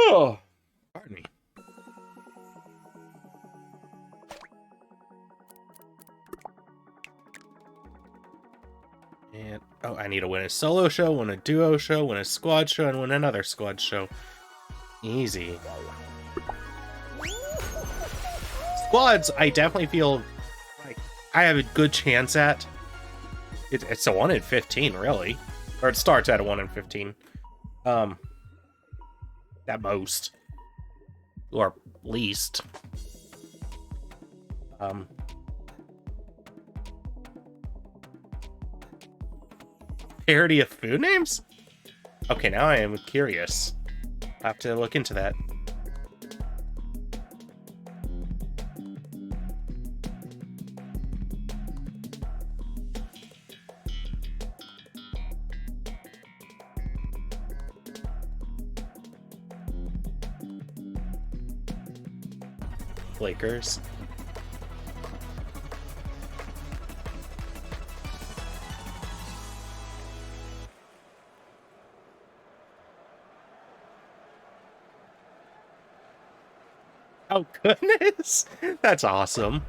Oh, pardon me. And oh, I need to win a solo show, win a duo show, win a squad show, and win another squad show. Easy. Squads, I definitely feel like I have a good chance at. It's a 1 in 15, really. Or it starts at a 1 in 15. At most. Or least. Parody of food names? Okay, now I am curious. I'll have to look into that. Lakers. Oh, goodness. That's awesome.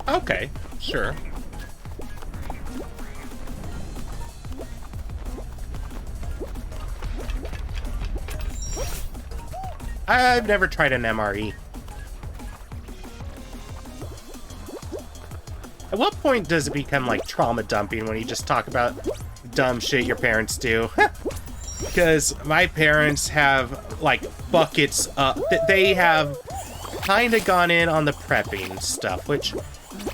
Okay, sure. I've never tried an MRE. At what point does it become like trauma dumping when you just talk about dumb shit your parents do? Because my parents have like buckets. They have kind of gone in on the prepping stuff, which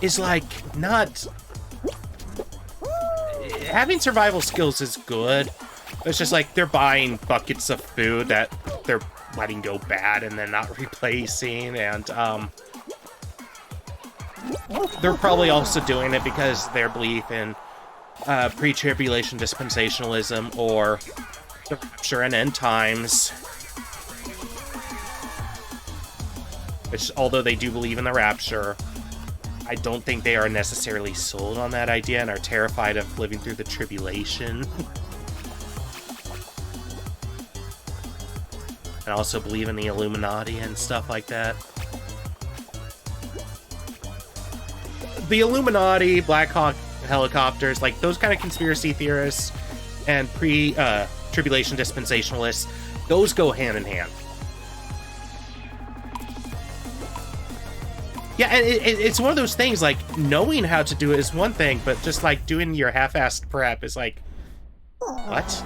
is like not. Having survival skills is good. It's just like they're buying buckets of food that they're letting go bad and then not replacing, and they're probably also doing it because their belief in pre-tribulation dispensationalism or the rapture and end times, which, although they do believe in the rapture, I don't think they are necessarily sold on that idea and are terrified of living through the tribulation. And also believe in the Illuminati and stuff like that. The Illuminati, Black Hawk helicopters, like those kind of conspiracy theorists and pre-tribulation dispensationalists, those go hand in hand. Yeah, and it's one of those things, like, knowing how to do it is one thing, but just, like, doing your half-assed prep is like, what?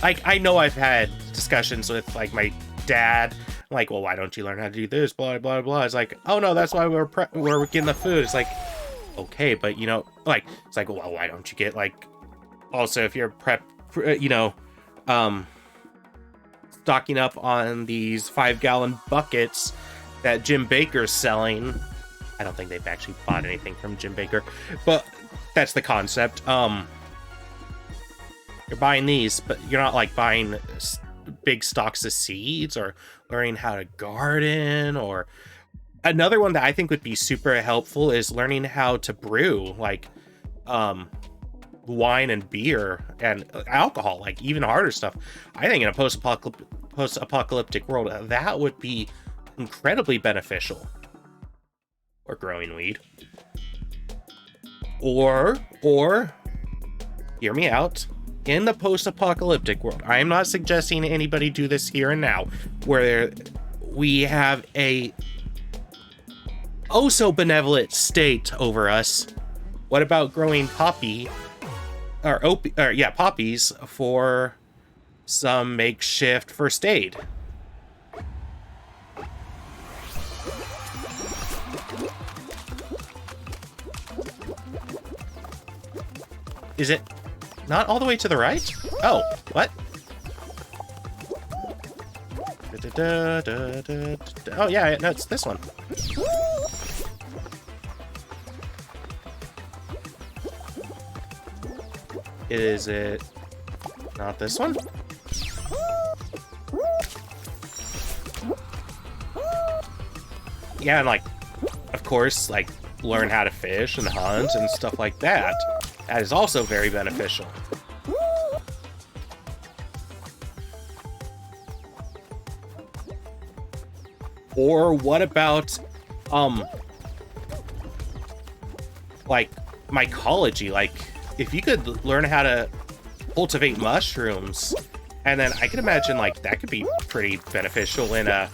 Like, I know I've had discussions with, like, my dad, like, well, why don't you learn how to do this, blah, blah, blah. It's like, oh, no, that's why we're getting the food. It's like, okay, but, you know, like, it's like, well, why don't you get, like, also, if you're stocking up on these 5-gallon buckets that Jim Bakker's selling. I don't think they've actually bought anything from Jim Bakker, but that's the concept. You're buying these, but you're not, like, buying big stocks of seeds or learning how to garden. Or another one that I think would be super helpful is learning how to brew, like, wine and beer and alcohol, like even harder stuff. I think in a post-apocalyptic world, that would be incredibly beneficial. Or growing weed. Or, hear me out. In the post-apocalyptic world, I am not suggesting anybody do this here and now, where we have a oh-so-benevolent state over us. What about growing poppies for some makeshift first aid? Is it not all the way to the right? Oh, what? Oh, yeah, no, it's this one. Is it not this one? Yeah, and, like, of course, like, learn how to fish and hunt and stuff like that. That is also very beneficial. Or what about like mycology, like if you could learn how to cultivate mushrooms, and then I could imagine like that could be pretty beneficial in a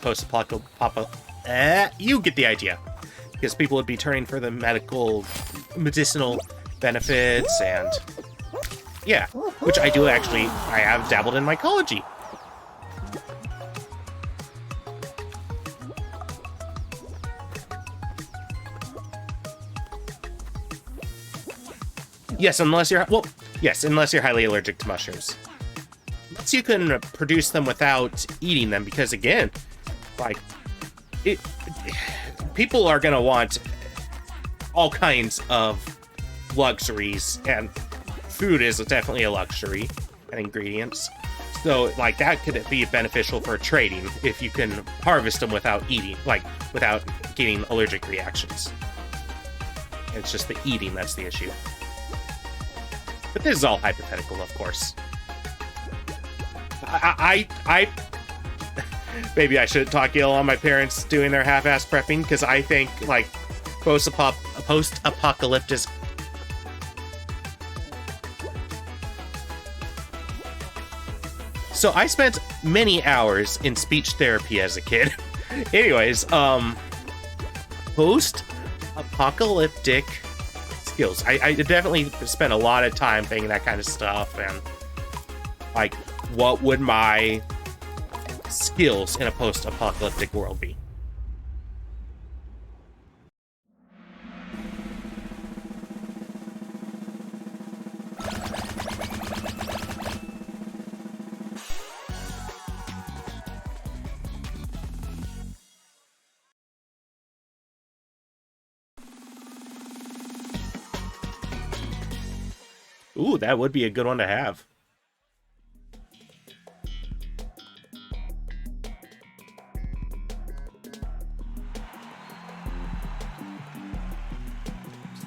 post-apocalyptic. You get the idea, because people would be turning for the medicinal benefits, and yeah, which I do actually. I have dabbled in mycology. Yes, unless you're highly allergic to mushrooms. Unless you can produce them without eating them, because again, like people are gonna want all kinds of luxuries, and food is definitely a luxury, and ingredients. So like that could be beneficial for trading if you can harvest them without eating, like without getting allergic reactions. It's just the eating that's the issue. But this is all hypothetical, of course. I maybe I should talk ill on my parents doing their half-ass prepping, because I think, like, post-apocalyptic... So I spent many hours in speech therapy as a kid. Anyways, post-apocalyptic... skills. I definitely spent a lot of time thinking that kind of stuff, and like, what would my skills in a post-apocalyptic world be? Ooh, that would be a good one to have.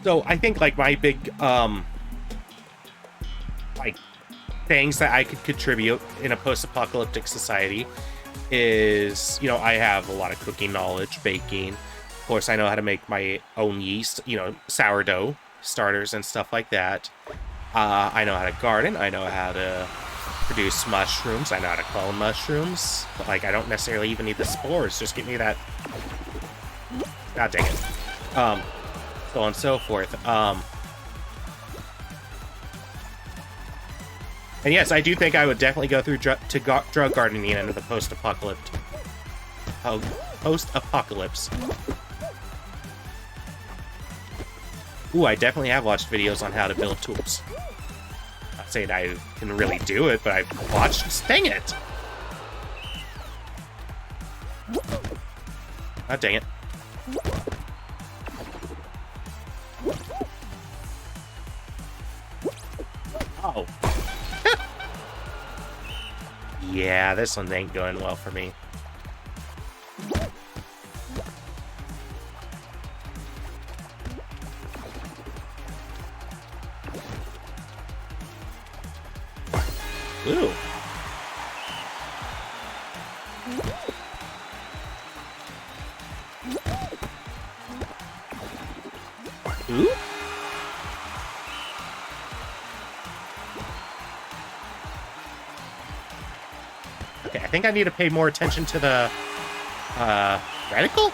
So I think like my big like things that I could contribute in a post-apocalyptic society is, you know, I have a lot of cooking knowledge, baking. Of course, I know how to make my own yeast, you know, sourdough starters and stuff like that. I know how to garden. I know how to produce mushrooms. I know how to clone mushrooms. But, like, I don't necessarily even need the spores. Just give me that. God dang it. So on and so forth. And yes, I do think I would definitely go through drug gardening into the post-apocalypse. Ooh, I definitely have watched videos on how to build tools. Not saying I can really do it, but I've watched. Dang it! God dang it. Oh. Yeah, this one ain't going well for me. Ooh. Ooh? Okay, I think I need to pay more attention to the, reticle?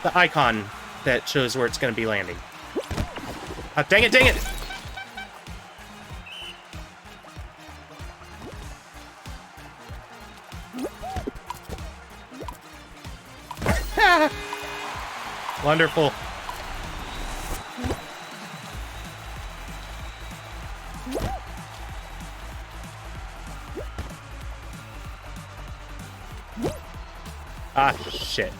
The icon that shows where it's going to be landing. Oh, dang it, dang it! Wonderful. Ah, shit.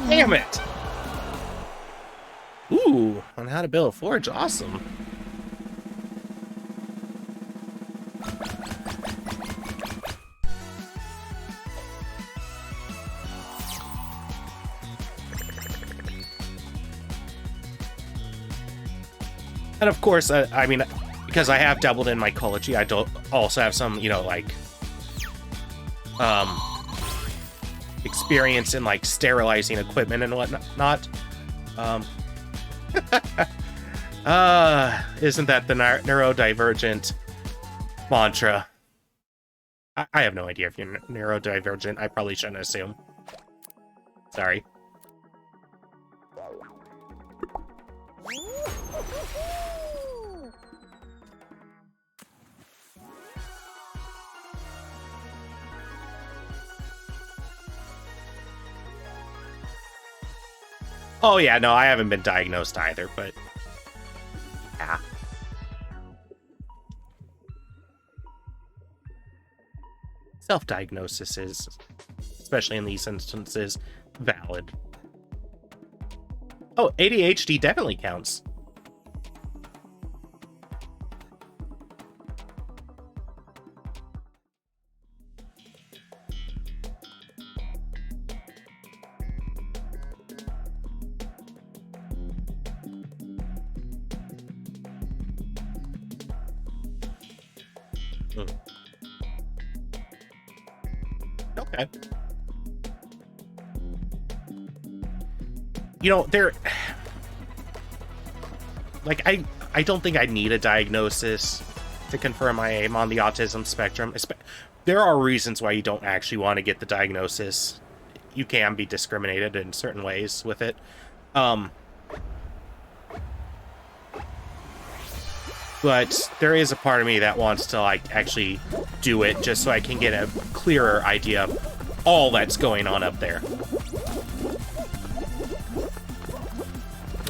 Damn it! Ooh, on how to build a forge. Awesome. And of course, I mean, because I have dabbled in mycology, I don't also have some, you know, like, experience in like sterilizing equipment and whatnot. Isn't that the neurodivergent mantra? I have no idea if you're neurodivergent. I probably shouldn't assume. Sorry. Oh yeah, no, I haven't been diagnosed either, but yeah. Self-diagnosis is, especially in these instances, valid. Oh, ADHD definitely counts. Okay. You know, like, I don't think I need a diagnosis to confirm I am on the autism spectrum. There are reasons why you don't actually want to get the diagnosis. You can be discriminated in certain ways with it. But there is a part of me that wants to, like, actually do it just so I can get a clearer idea of all that's going on up there.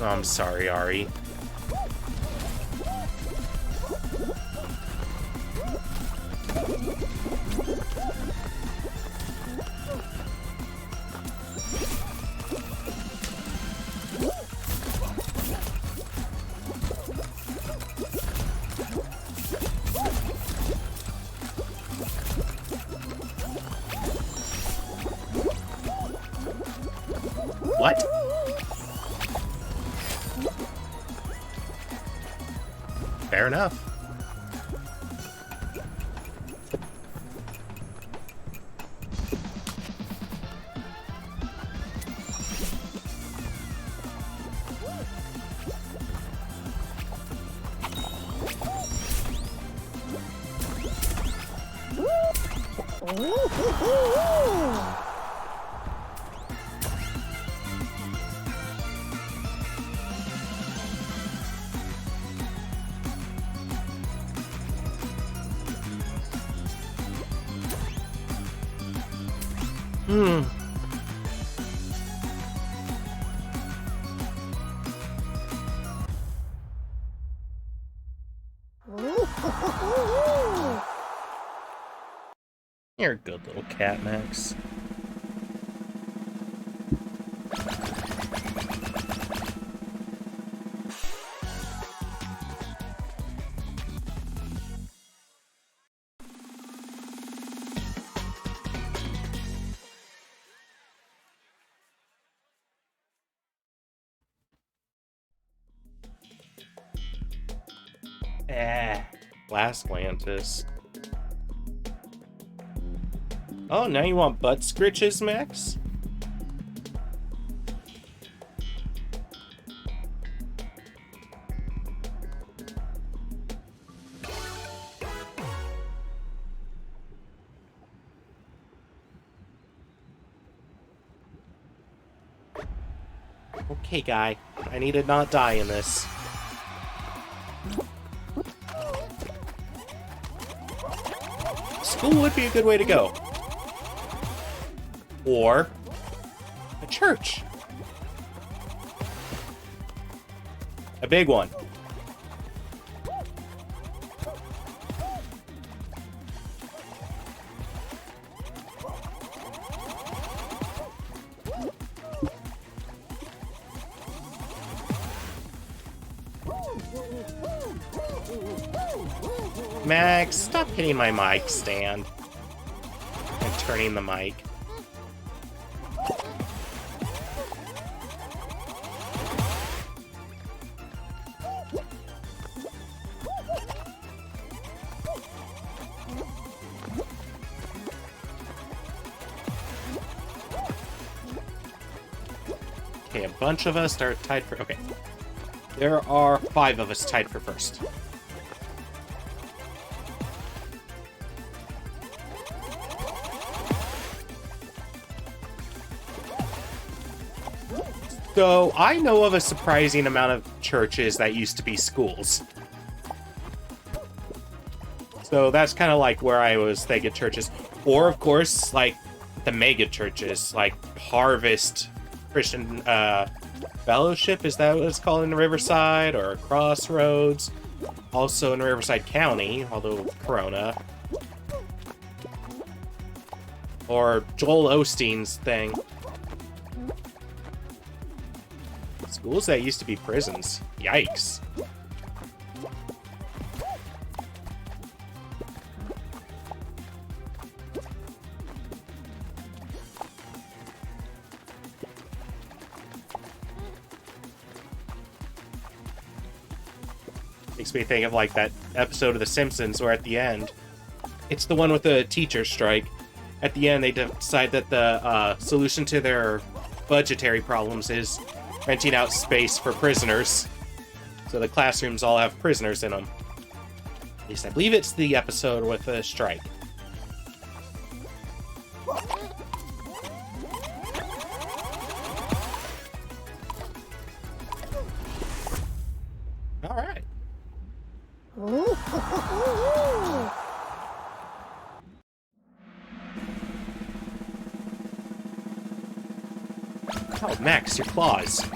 Oh, I'm sorry, Ari. What? Fair enough. You're a good little cat, Max. Last Lantis. Oh, now you want butt scritches, Max? Okay, guy. I need to not die in this. School would be a good way to go. Or a church. A big one. Max, stop hitting my mic stand and turning the mic. Okay, a bunch of us are tied for... Okay. There are 5 of us tied for first. So, I know of a surprising amount of churches that used to be schools. So that's kind of like where I was thinking churches. Or, of course, like, the mega churches, like Harvest Christian Fellowship, is that what it's called in Riverside? Or Crossroads? Also in Riverside County, although Corona. Or Joel Osteen's thing. Schools that used to be prisons. Yikes. Makes me think of like that episode of The Simpsons where at the end, it's the one with the teacher strike. At the end, they decide that the solution to their budgetary problems is renting out space for prisoners. So the classrooms all have prisoners in them. At least I believe it's the episode with the strike. All right. Oh, Max, your claws.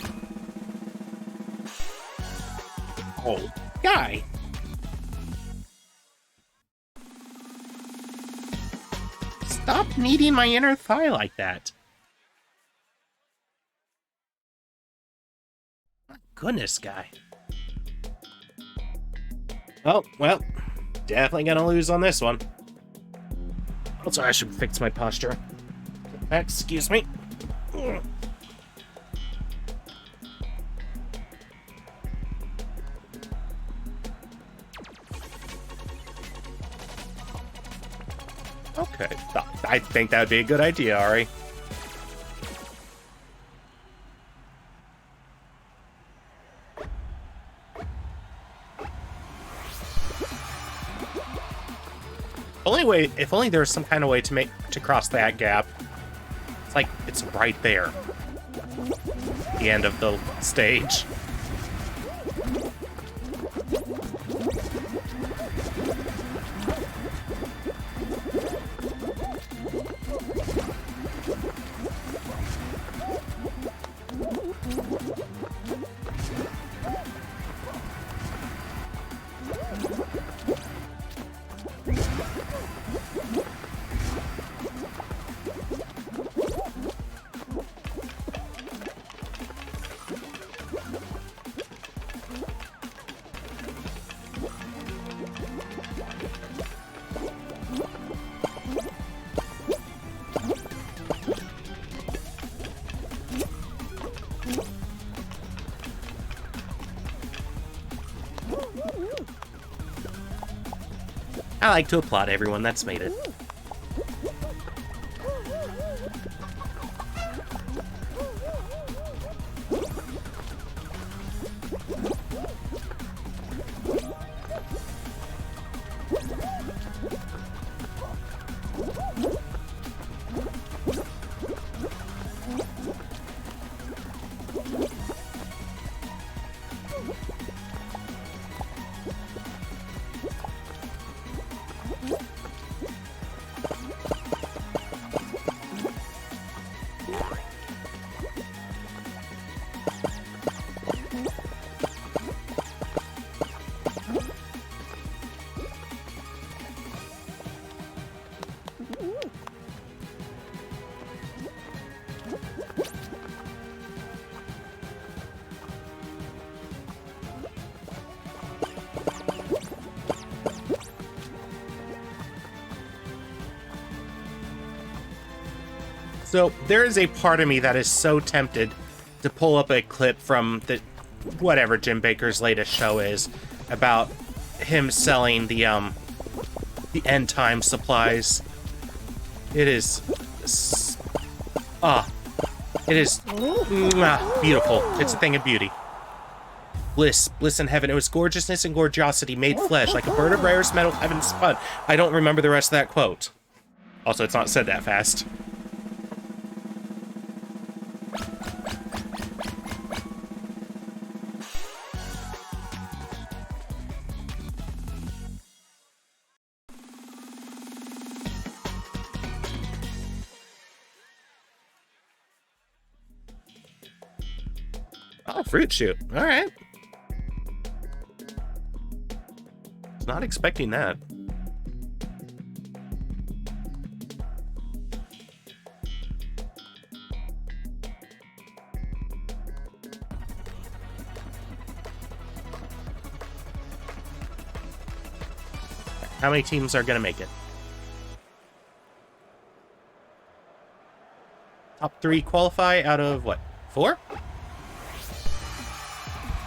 Oh, guy. Stop kneading my inner thigh like that. My goodness, guy. Oh, well, definitely gonna lose on this one. Also, I should fix my posture. Excuse me. Okay, I think that would be a good idea, Ari. If only there was some kind of way to cross that gap. It's like it's right there. The end of the stage. I like to applaud everyone that's made it. So there is a part of me that is so tempted to pull up a clip from the whatever Jim Baker's latest show is about him selling the end time supplies. It It is beautiful. It's a thing of beauty. Bliss, bliss in heaven. It was gorgeousness and gorgeosity made flesh, like a bird of rarest metal heaven spun. I don't remember the rest of that quote. Also, it's not said that fast. Oh, fruit shoot. All right. Not expecting that. How many teams are going to make it? Top 3 qualify out of what? 4?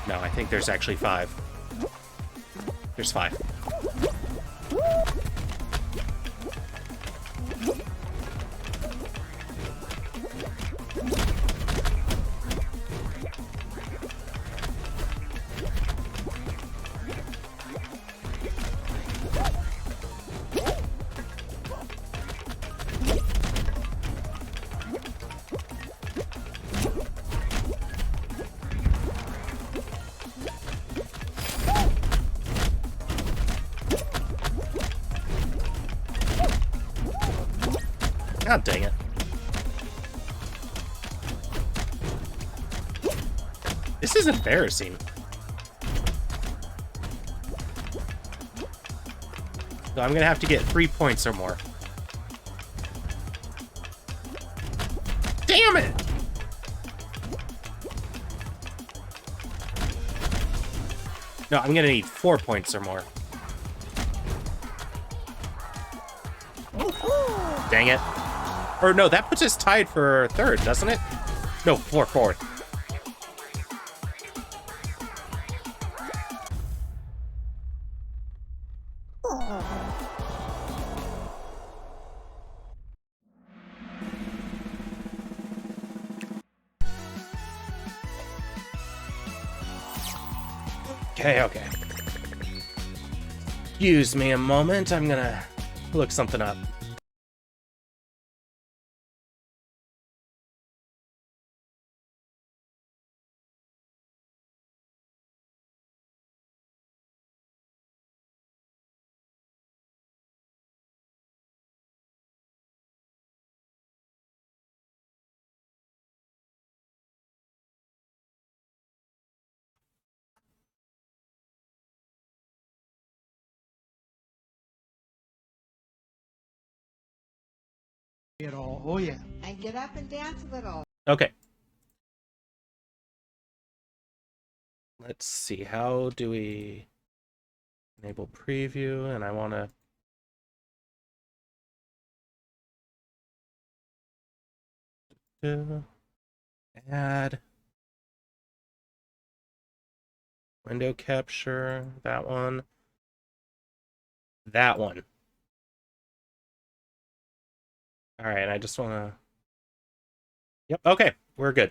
No, I think there's actually 5. There's 5. God dang it. This is embarrassing. So I'm gonna have to get 3 points or more. Damn it! No, I'm gonna need 4 points or more. Dang it. Or no, that puts us tied for 3rd, doesn't it? No, 4th. Okay. Excuse me a moment, I'm gonna look something up. At all. Oh yeah. And get up and dance a little. Okay. Let's see, how do we enable preview? And I want to add window capture, that one. All right, I just want to... Yep, okay, we're good.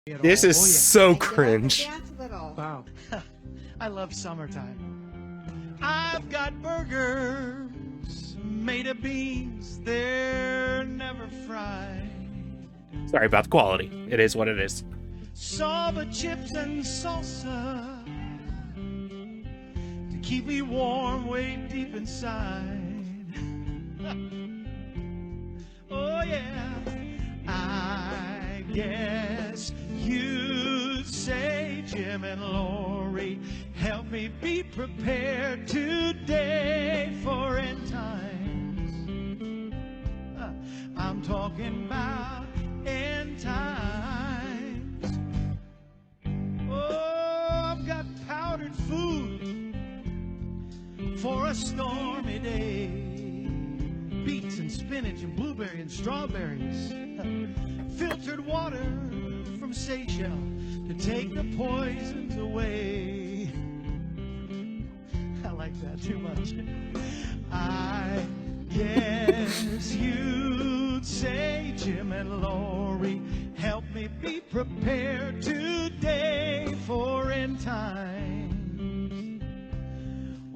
This is so cringe. Wow. I love summertime. I've got burgers made of beans. They're never fried. Sorry about the quality. It is what it is. Saba chips and salsa to keep me warm way deep inside. Oh yeah, I guess you'd say, Jim and Lori, help me be prepared today for end times. I'm talking about end times. Oh, I've got powdered food for a stormy day. Beets and spinach and blueberry and strawberries. Filtered water from Seychelles to take the poisons away. I like that too much. I guess you'd would say, Jim and Lori, help me be prepared today for end times.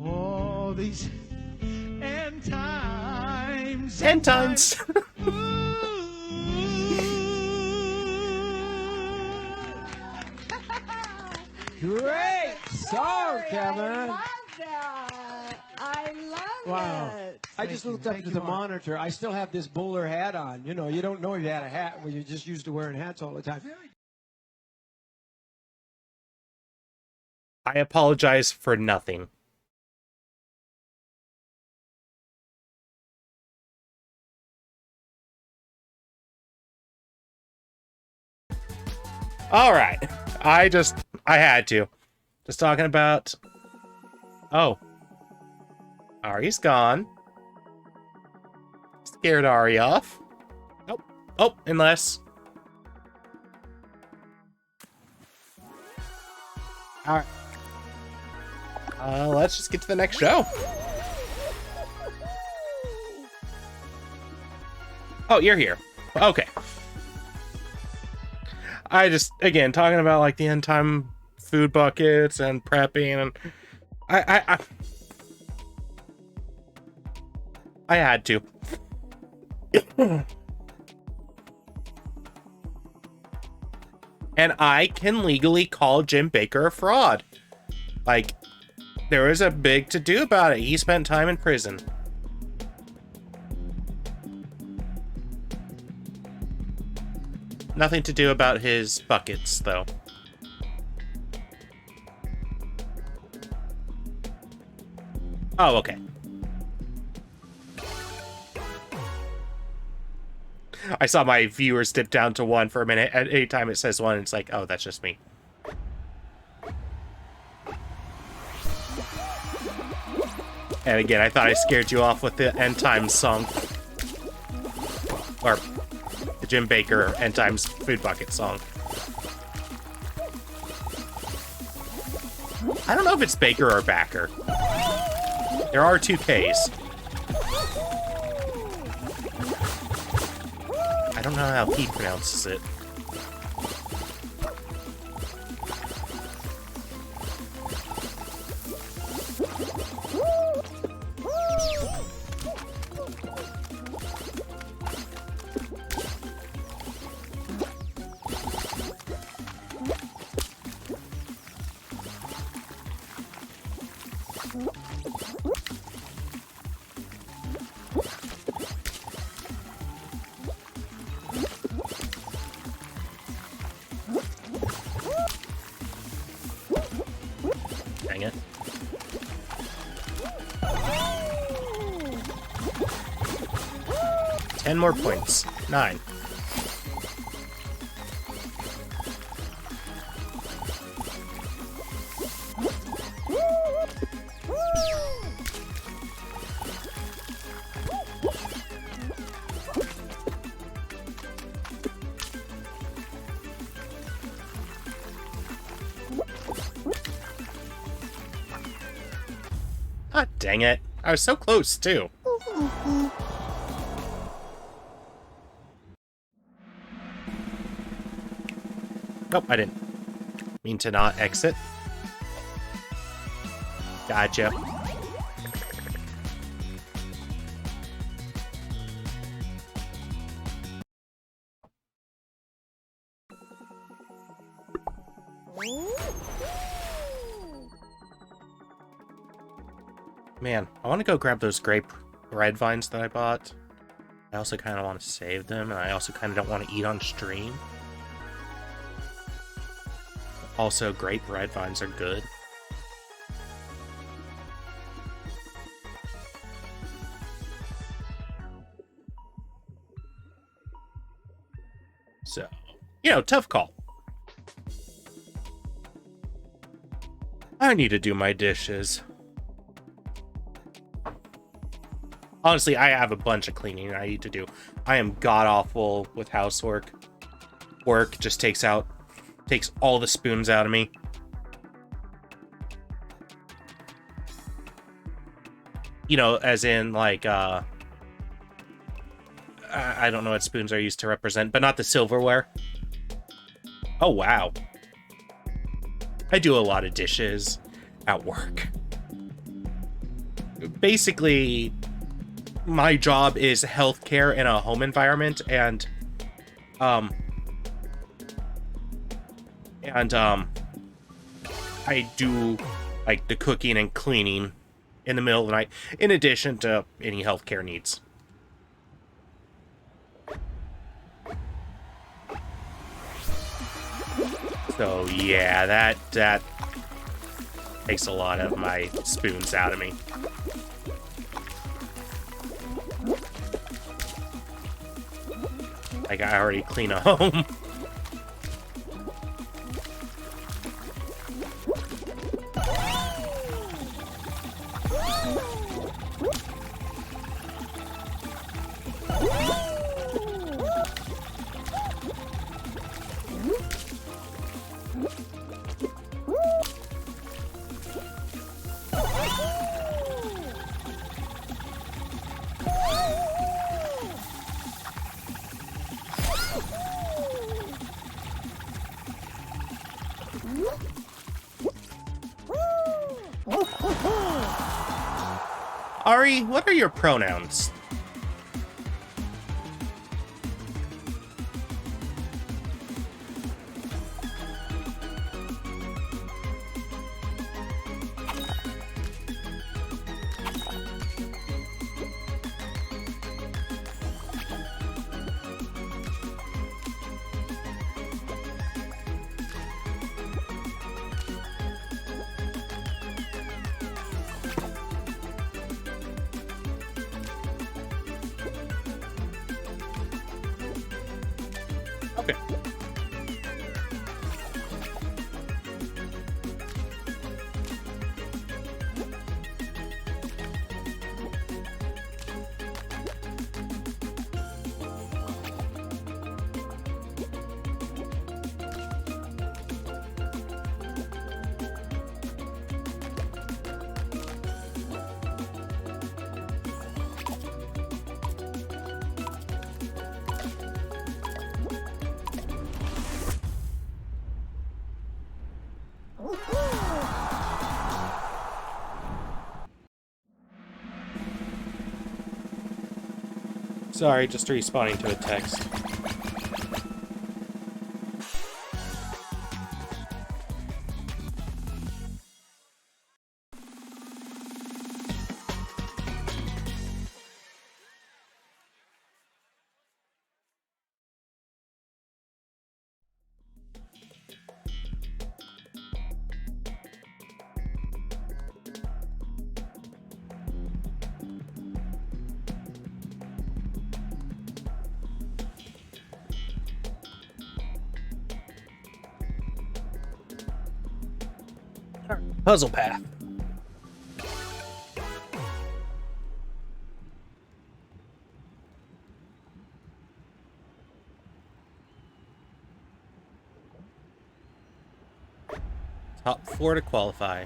Oh, these end times. End times. Great song, Kevin. I love that. I love Wow. it. I just looked Thank up to you, the Mark. monitor. I still have this bowler hat on. You know, you don't know you had a hat when you're just used to wearing hats all the time. I apologize for nothing. All right. I had to. Just talking about... Oh. Ari's gone. Scared Ari off. Nope. Oh, unless... Alright. Let's just get to the next show. Oh, you're here. Okay. I just, again, talking about like the end time food buckets and prepping, and I had to. And I can legally call Jim Bakker a fraud. Like, there was a big to-do about it. He spent time in prison. Nothing to do about his buckets, though. Oh, okay. I saw my viewers dip down to 1 for a minute. At any time it says 1, it's like, oh, that's just me. And again, I thought I scared you off with the End Times song. Or the Jim Bakker End Times Food Bucket song. I don't know if it's Baker or Backer. There are 2 Ks. I don't know how he pronounces it. Dang it. Ten more points. 9. Ah, dang it. I was so close, too. Nope, I didn't mean to not exit. Gotcha. Man, I want to go grab those grape red vines that I bought. I also kind of want to save them, and I also kind of don't want to eat on stream. Also, grape red vines are good. So, you know, tough call. I need to do my dishes. Honestly, I have a bunch of cleaning I need to do. I am god-awful with housework. Work just takes all the spoons out of me. You know, as in, like, I don't know what spoons are used to represent, but not the silverware. Oh, wow. I do a lot of dishes at work. Basically, my job is healthcare in a home environment, and I do like the cooking and cleaning in the middle of the night, in addition to any healthcare needs. So yeah, that takes a lot of my spoons out of me. Like, I already clean a home. Ari, what are your pronouns? Okay. Sorry, just responding to a text. Puzzle path. Top 4 to qualify.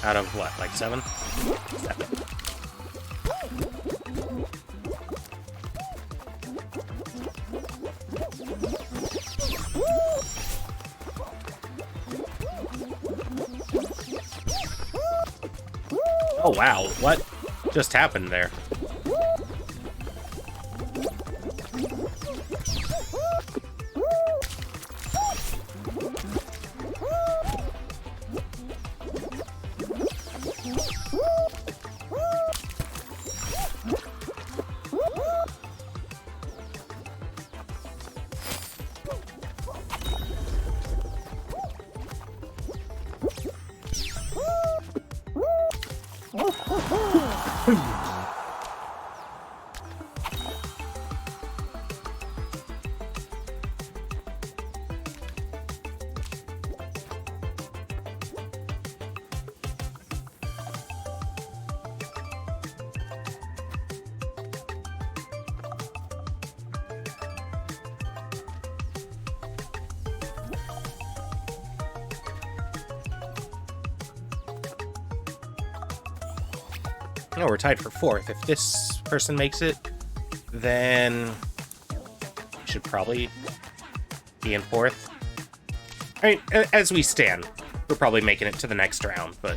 Out of what, like 7? 7. Oh wow, what just happened there? Oh, we're tied for 4th. If this person makes it, then we should probably be in fourth. I mean, as we stand, we're probably making it to the next round, but...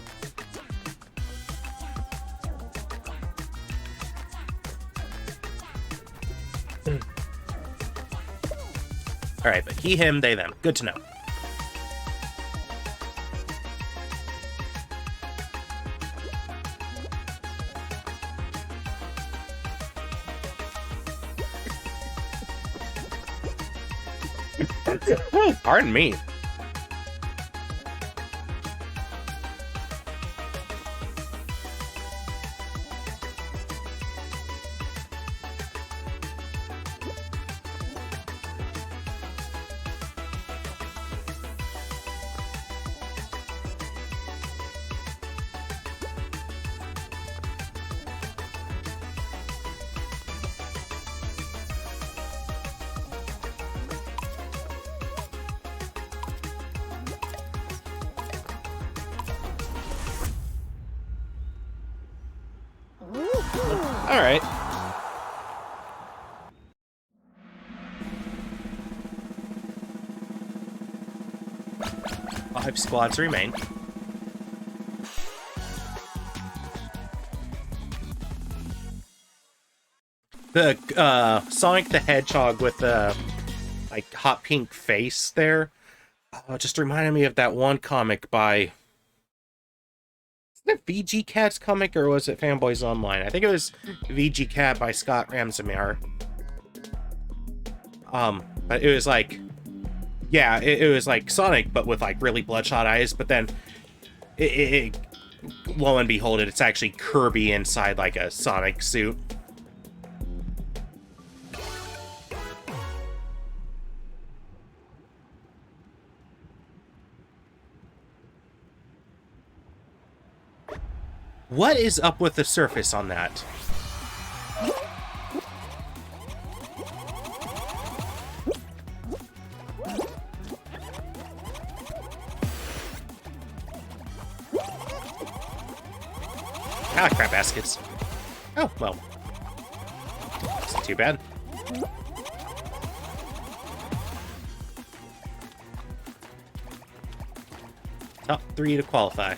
Alright, but he, him, they, them. Good to know. Pardon me. All right. Five squads remain. The Sonic the Hedgehog with the like hot pink face there just reminded me of that one comic by... it VG Cat's comic, or was it Fanboys Online? I think it was VG Cat by Scott Ramsamar. But it was like, yeah, it was like Sonic, but with like really bloodshot eyes. But then, lo and behold, it's actually Kirby inside like a Sonic suit. What is up with the surface on that? Ah, crap baskets. Oh, well. It's not too bad. Top 3 to qualify.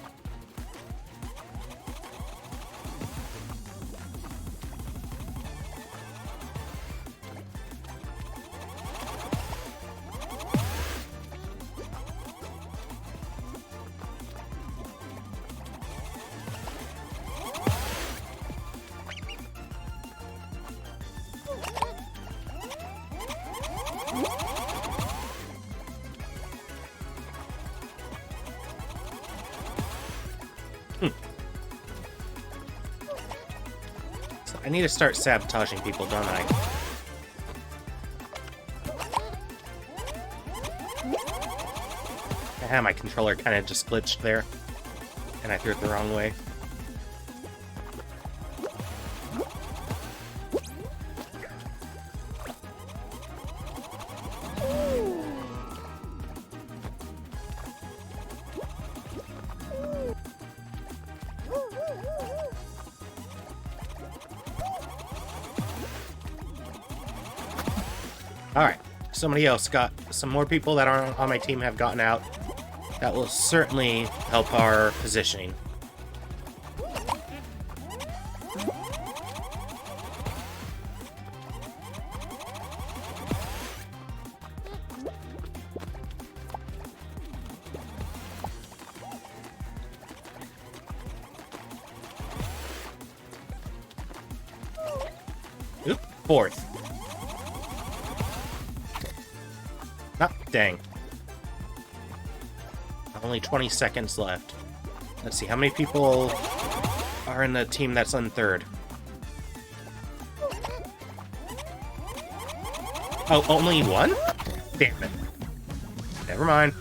I need to start sabotaging people, don't I? My controller kind of just glitched there, and I threw it the wrong way. Alright, somebody else got... some more people that aren't on my team have gotten out. That will certainly help our positioning. Oop, fourth. Ah, dang. Only 20 seconds left. Let's see, how many people are in the team that's on third? Oh, only one? Damn it. Never mind.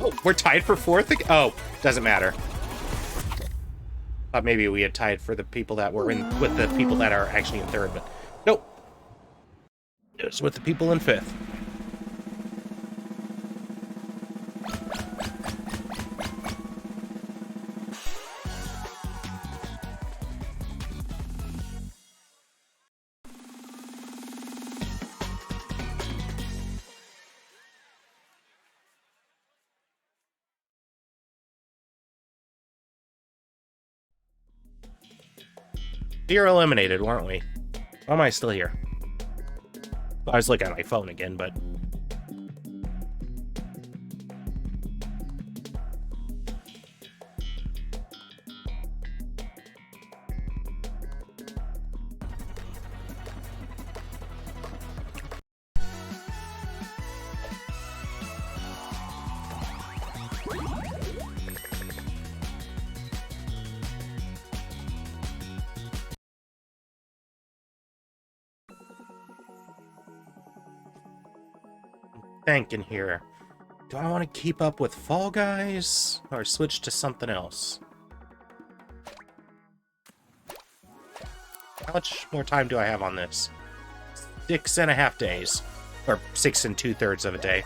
Oh, we're tied for fourth again? Oh, doesn't matter. Thought maybe we had tied for the people that were in with the people that are actually in third, but nope. It was with the people in fifth. You're eliminated, weren't we? Why am I still here? I was looking at my phone again, but... thinking here. Do I want to keep up with Fall Guys or switch to something else? How much more time do I have on this? 6.5 days. Or 6 2/3 of a day.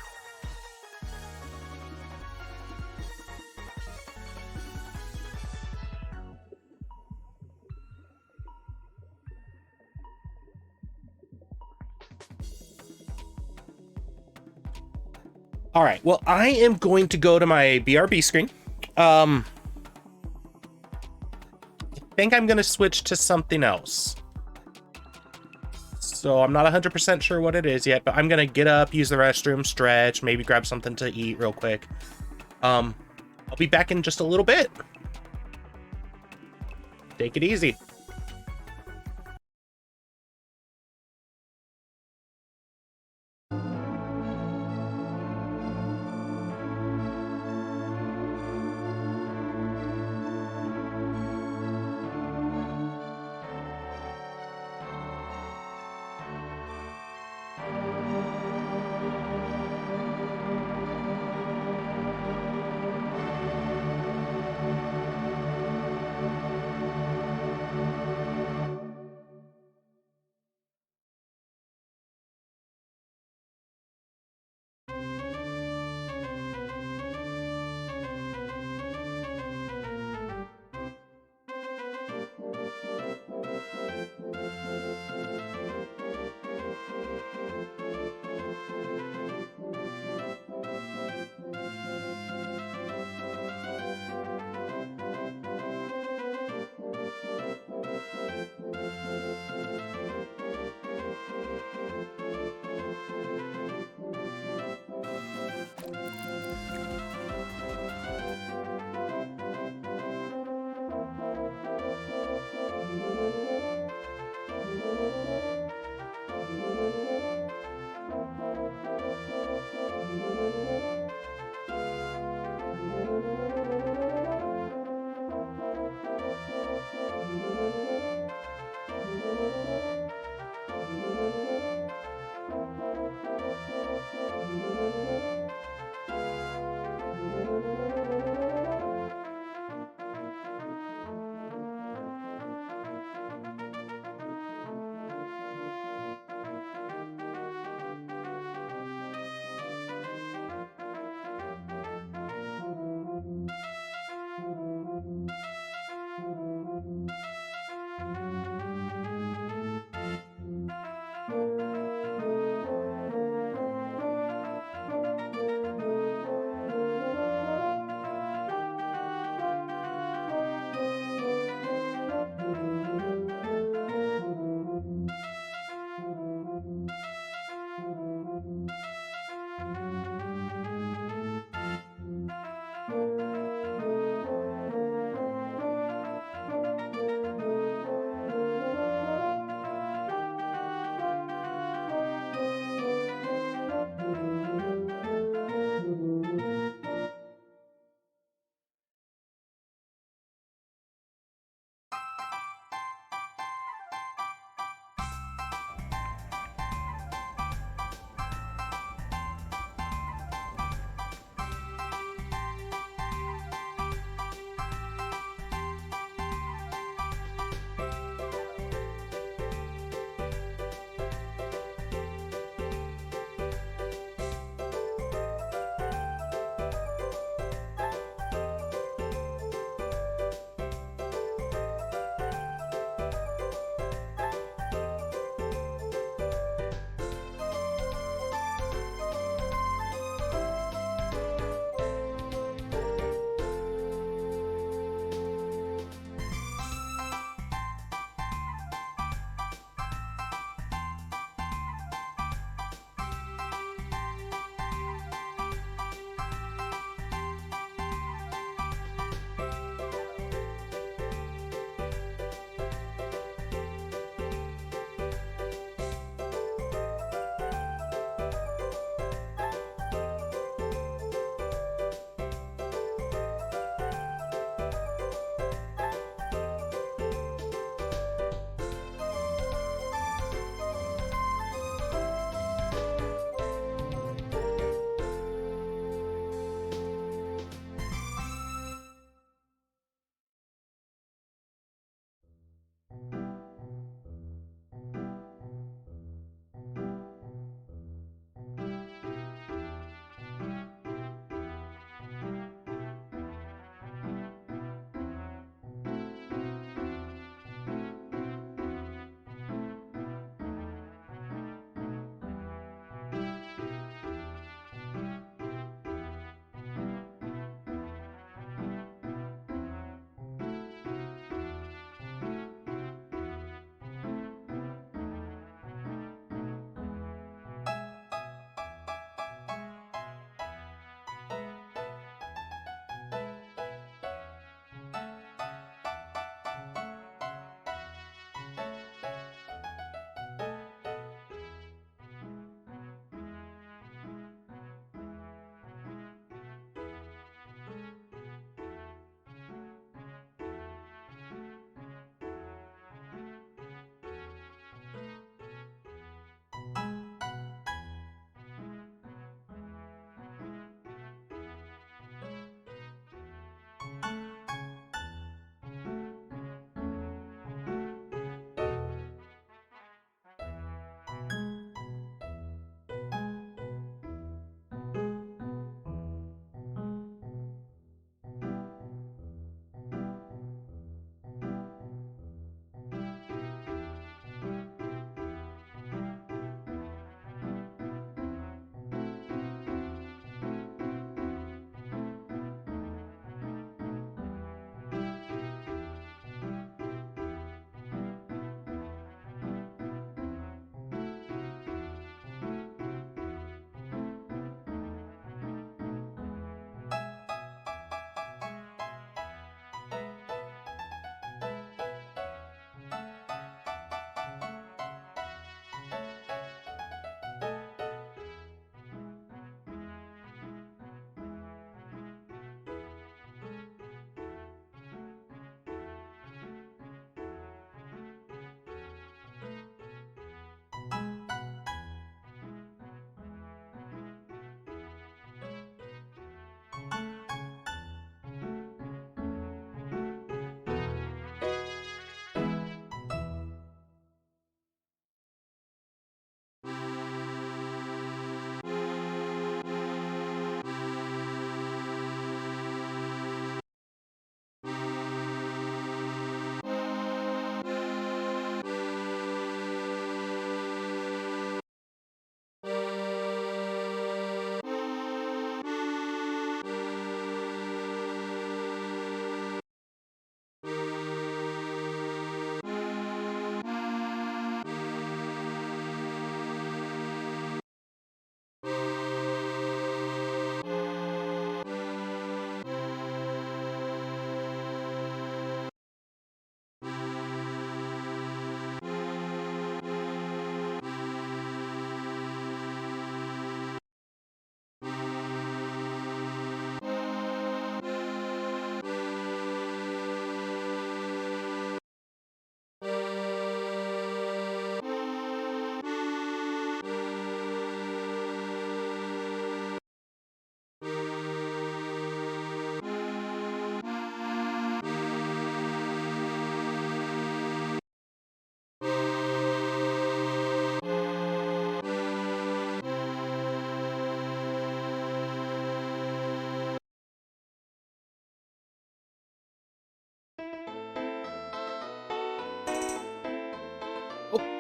All right, well, I am going to go to my BRB screen. I think I'm going to switch to something else. So I'm not 100% sure what it is yet, but I'm going to get up, use the restroom, stretch, maybe grab something to eat real quick. I'll be back in just a little bit. Take it easy.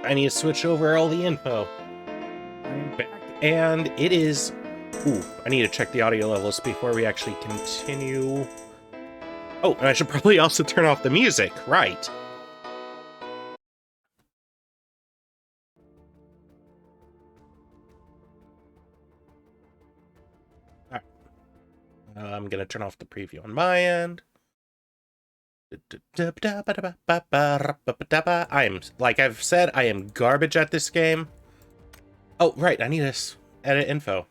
I need to switch over all the info. I'm back. And it is... Ooh, I need to check the audio levels before we actually continue. Oh, and I should probably also turn off the music. Right. Alright. I'm going to turn off the preview on my end. I am, like I've said, I am garbage at this game. Oh, right, I need to edit info.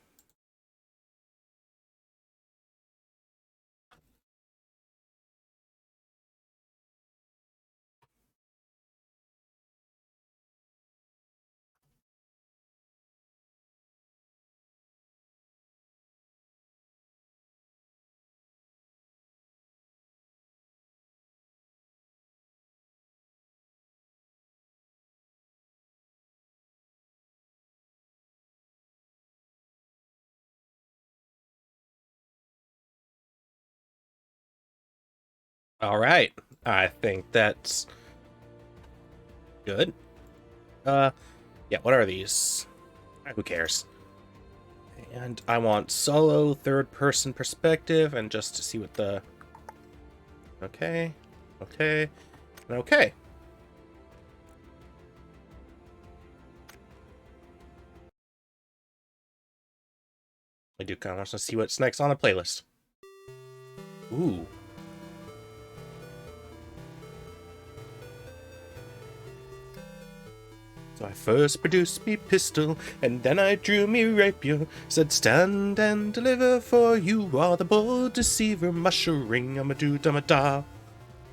All right, I think that's good. Yeah, what are these? Who cares? And I want solo, third-person perspective, and just to see what the... Okay, okay, and okay. I do kind of want to see what's next on the playlist. Ooh. So I first produced me pistol, and then I drew me rapier. Said, stand and deliver, for you are the bold deceiver. Mushering, I'm a do-da-ma-da.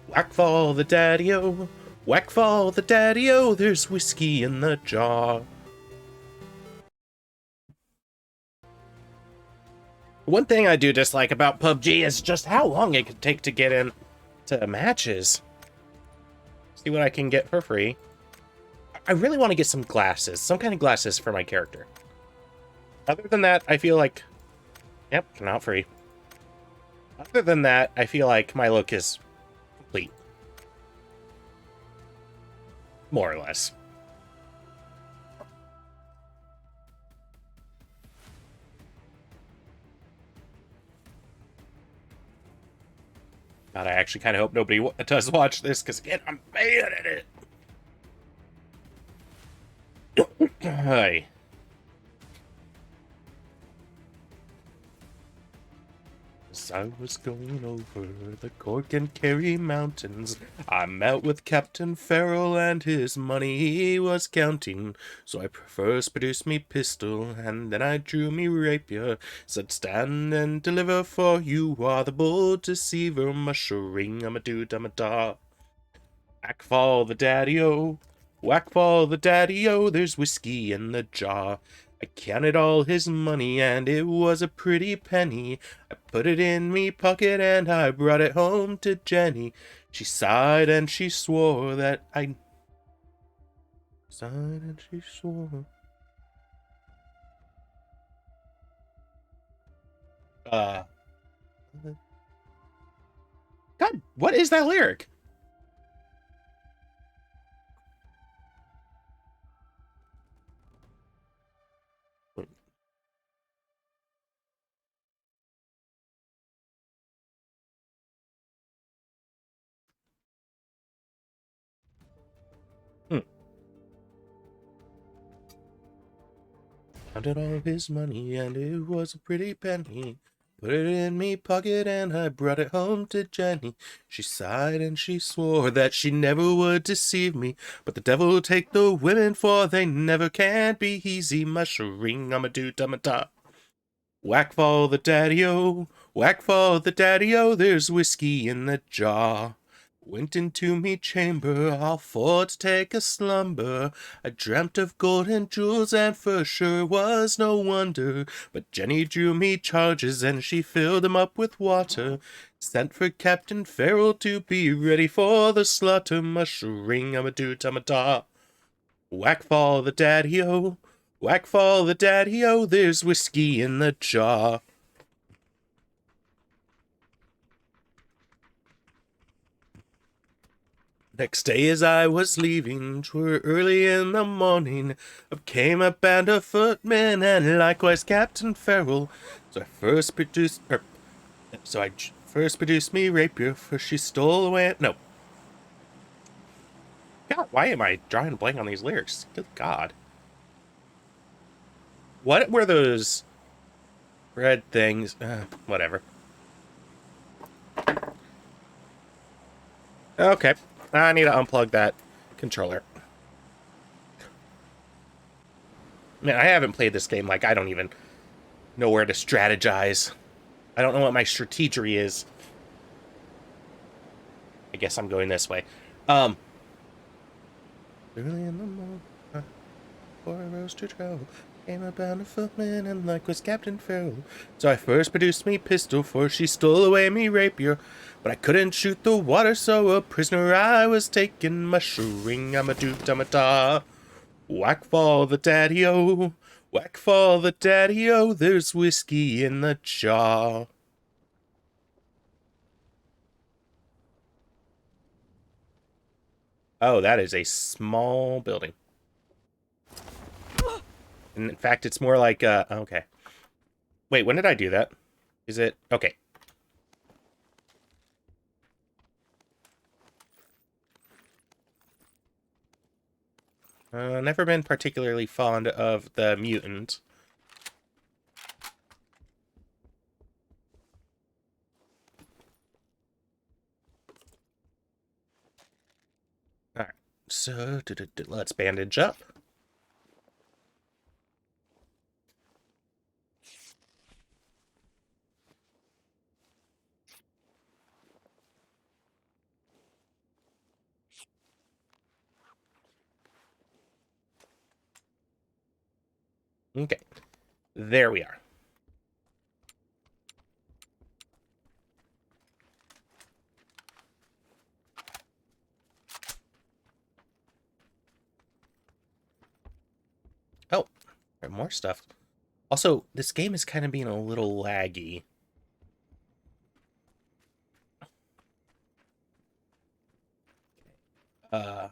Whack fall the daddy-o, whack fall the daddy-o, there's whiskey in the jar. One thing I do dislike about PUBG is just how long it could take to get in to matches. See what I can get for free. I really want to get some glasses, some kind of glasses for my character. Other than that, I feel like... Yep, not free. Other than that, I feel like my look is complete. More or less. God, I actually kind of hope nobody does watch this, because again, I'm bad at it. Hi. As I was going over the Cork and Kerry mountains, I met with Captain Farrell and his money he was counting. So I first produced me pistol, and then I drew me rapier. Said, stand and deliver, for you are the bold deceiver. Mushering, I'm a do-da-ma-da. Whack fall the daddy-o, whack fall the daddy-o, there's whiskey in the jar. I counted all his money, and it was a pretty penny. I put it in me pocket, and I brought it home to Jenny. She sighed, and she swore that I... Sighed, and she swore... God, what is that lyric? Counted all his money, and it was a pretty penny. Put it in me pocket, and I brought it home to Jenny. She sighed, and she swore that she never would deceive me. But the devil take the women, for they never can be easy. Mushering, I'm a do-da-ma-da. Whack fall the daddy-o, whack fall the daddy-o, there's whiskey in the jar. Went into me chamber, all for to take a slumber. I dreamt of gold and jewels, and for sure was no wonder. But Jenny drew me charges, and she filled them up with water. Sent for Captain Farrell to be ready for the slaughter. Mushering, I'm a do-da-ma-da. Whack fall the daddy-o, whack fall the daddy-o, there's whiskey in the jar. Next day as I was leaving, 'twere early in the morning, up came a band of footmen, and likewise Captain Farrell. So I first produced me rapier, for she stole away. No. God, why am I drawing a blank on these lyrics? Good God. What were those red things? Whatever. Okay. I need to unplug that controller. Man, I haven't played this game. Like, I don't even know where to strategize. I don't know what my strategery is. I guess I'm going this way. Early in the morning, before I rose to go, came a band of footmen, and like was Captain Farrell. So I first produced me pistol, for she stole away me rapier. But I couldn't shoot the water, so a prisoner I was taken. Mushering, I'm a doot, I'm a da. Whack for the daddy-o, whack for the daddy-o, there's whiskey in the jar. Oh, that is a small building. And in fact, it's more like, okay. Wait, when did I do that? Is it? Okay. Never been particularly fond of the mutant. Alright, so let's bandage up. Okay, there we are. Oh, there more stuff. Also, this game is kind of being a little laggy. I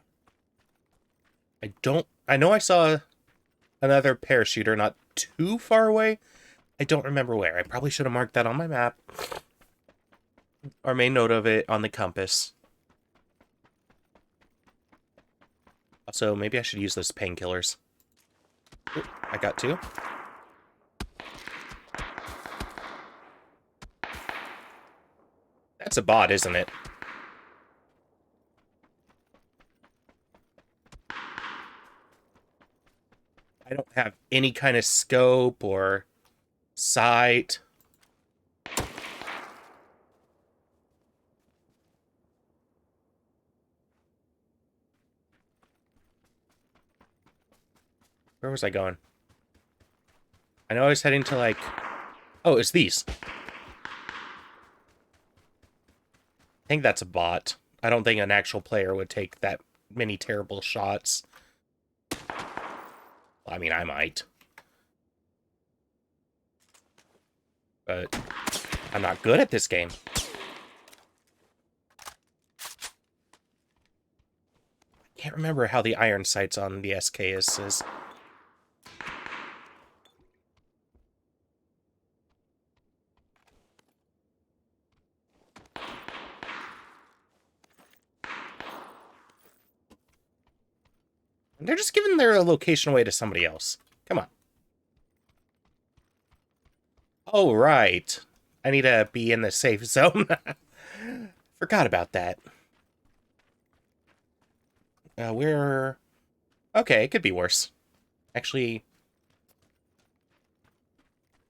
know I saw another parachuter not too far away. I don't remember where. I probably should have marked that on my map. Or made note of it on the compass. Also, maybe I should use those painkillers. I got two. That's a bot, isn't it? I don't have any kind of scope or sight. Where was I going? I know I was heading to, like... Oh, it's these. I think that's a bot. I don't think an actual player would take that many terrible shots. I mean, I might. But I'm not good at this game. I can't remember how the iron sights on the SKS is. They're just giving their location away to somebody else. Come on. Oh, right. I need to be in the safe zone. Forgot about that. We're... Okay, it could be worse. Actually,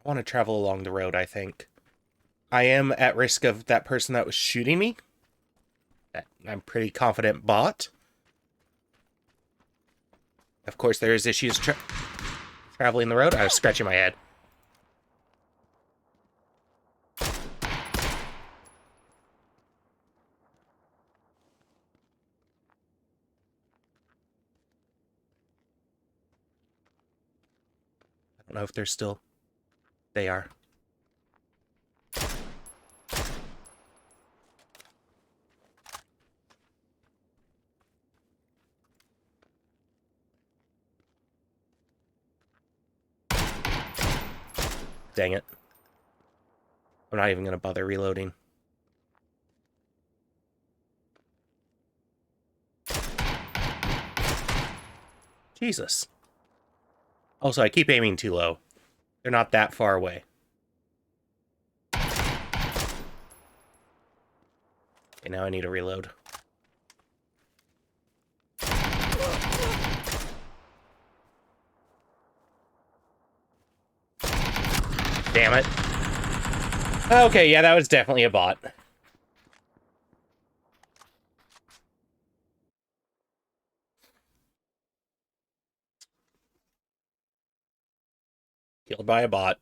I want to travel along the road, I think. I am at risk of that person that was shooting me. That I'm pretty confident bot. Of course, there is issues traveling the road. I was scratching my head. I don't know if they're still... They are. Dang it. I'm not even going to bother reloading. Jesus. Also, I keep aiming too low. They're not that far away. Okay, now I need to reload. Damn it. Okay, yeah, that was definitely a bot. Killed by a bot.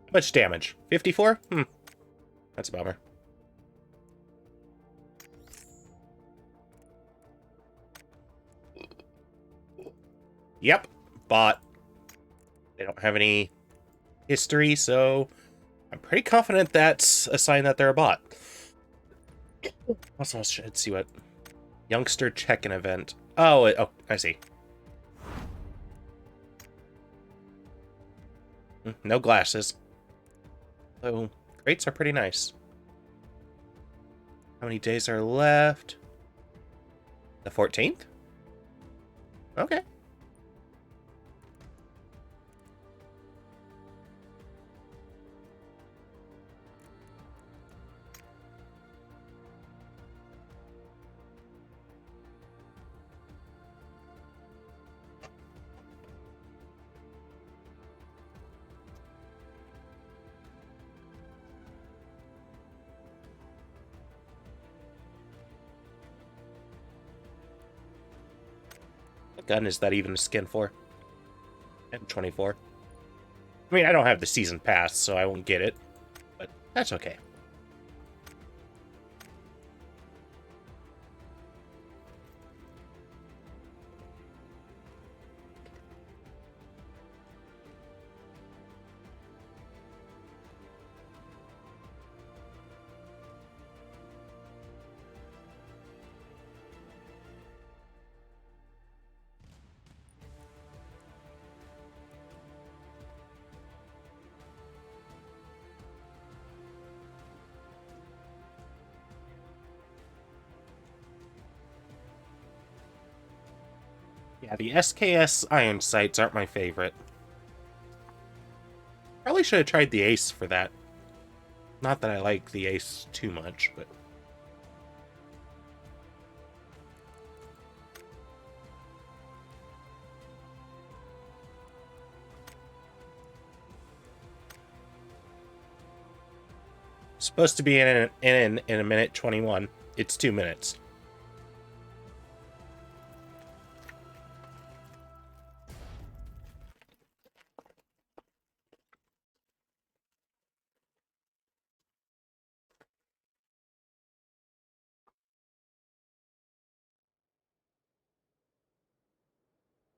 How much damage? 54? That's a bummer. Yep, bot. They don't have any history, so I'm pretty confident that's a sign that they're a bot. Also, let's see what... Youngster check-in event. Oh, I see. No glasses. So, crates are pretty nice. How many days are left? The 14th? Okay. What gun is that even a skin for? M24. I mean, I don't have the season pass, so I won't get it. But that's okay. Yeah, the SKS iron sights aren't my favorite. Probably should have tried the Ace for that. Not that I like the Ace too much, but... Supposed to be in a minute 21. It's 2 minutes.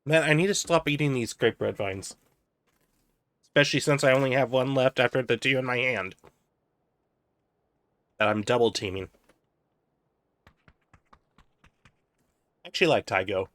Man, I need to stop eating these grape red vines. Especially since I only have one left after the 2 in my hand. That I'm double teaming. I actually like Tygo.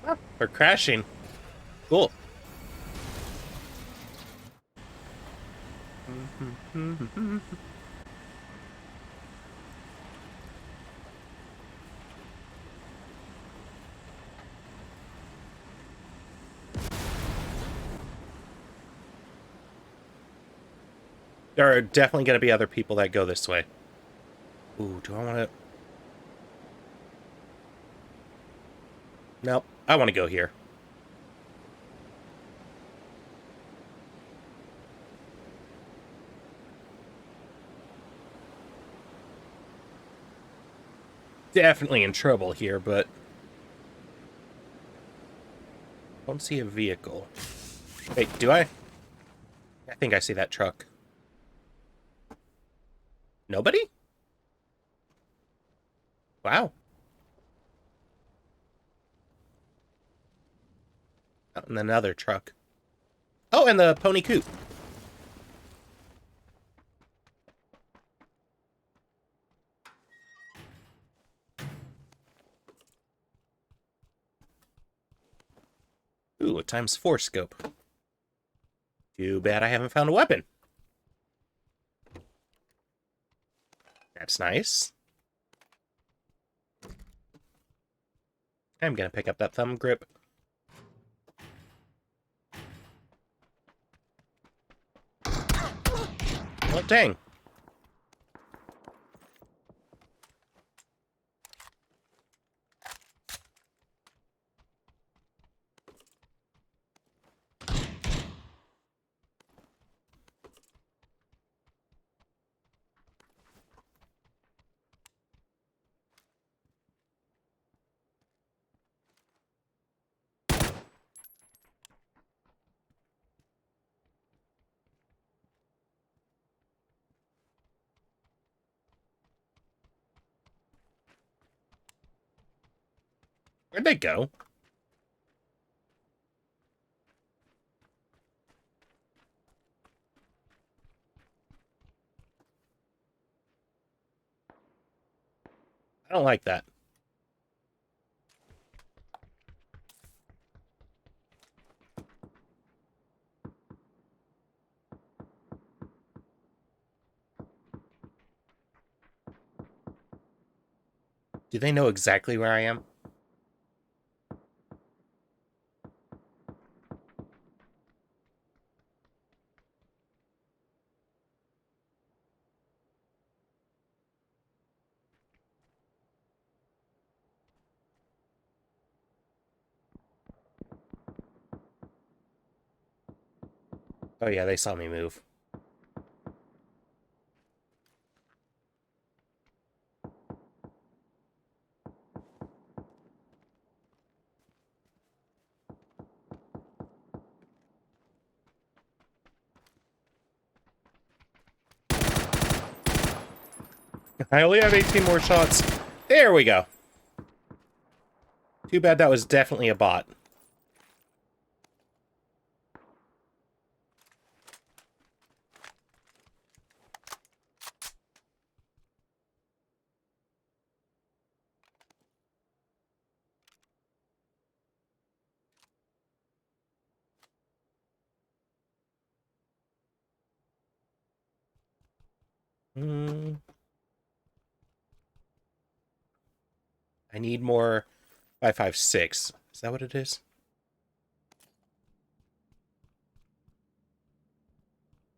Oh, we're crashing. Cool. There are definitely going to be other people that go this way. Ooh, do I want to... Nope, I want to go here. definitely in trouble here, but don't see a vehicle. Wait, do I? I think I see that truck. Nobody? Wow. Oh, and another truck. Oh, and the pony coupe. Ooh, a ×4 scope. Too bad I haven't found a weapon. That's nice. I'm gonna pick up that thumb grip. Oh, dang. Where'd they go? I don't like that. Do they know exactly where I am? Oh yeah, they saw me move. I only have 18 more shots. There we go. Too bad that was definitely a bot. Hmm. I need more 5.56. Is that what it is?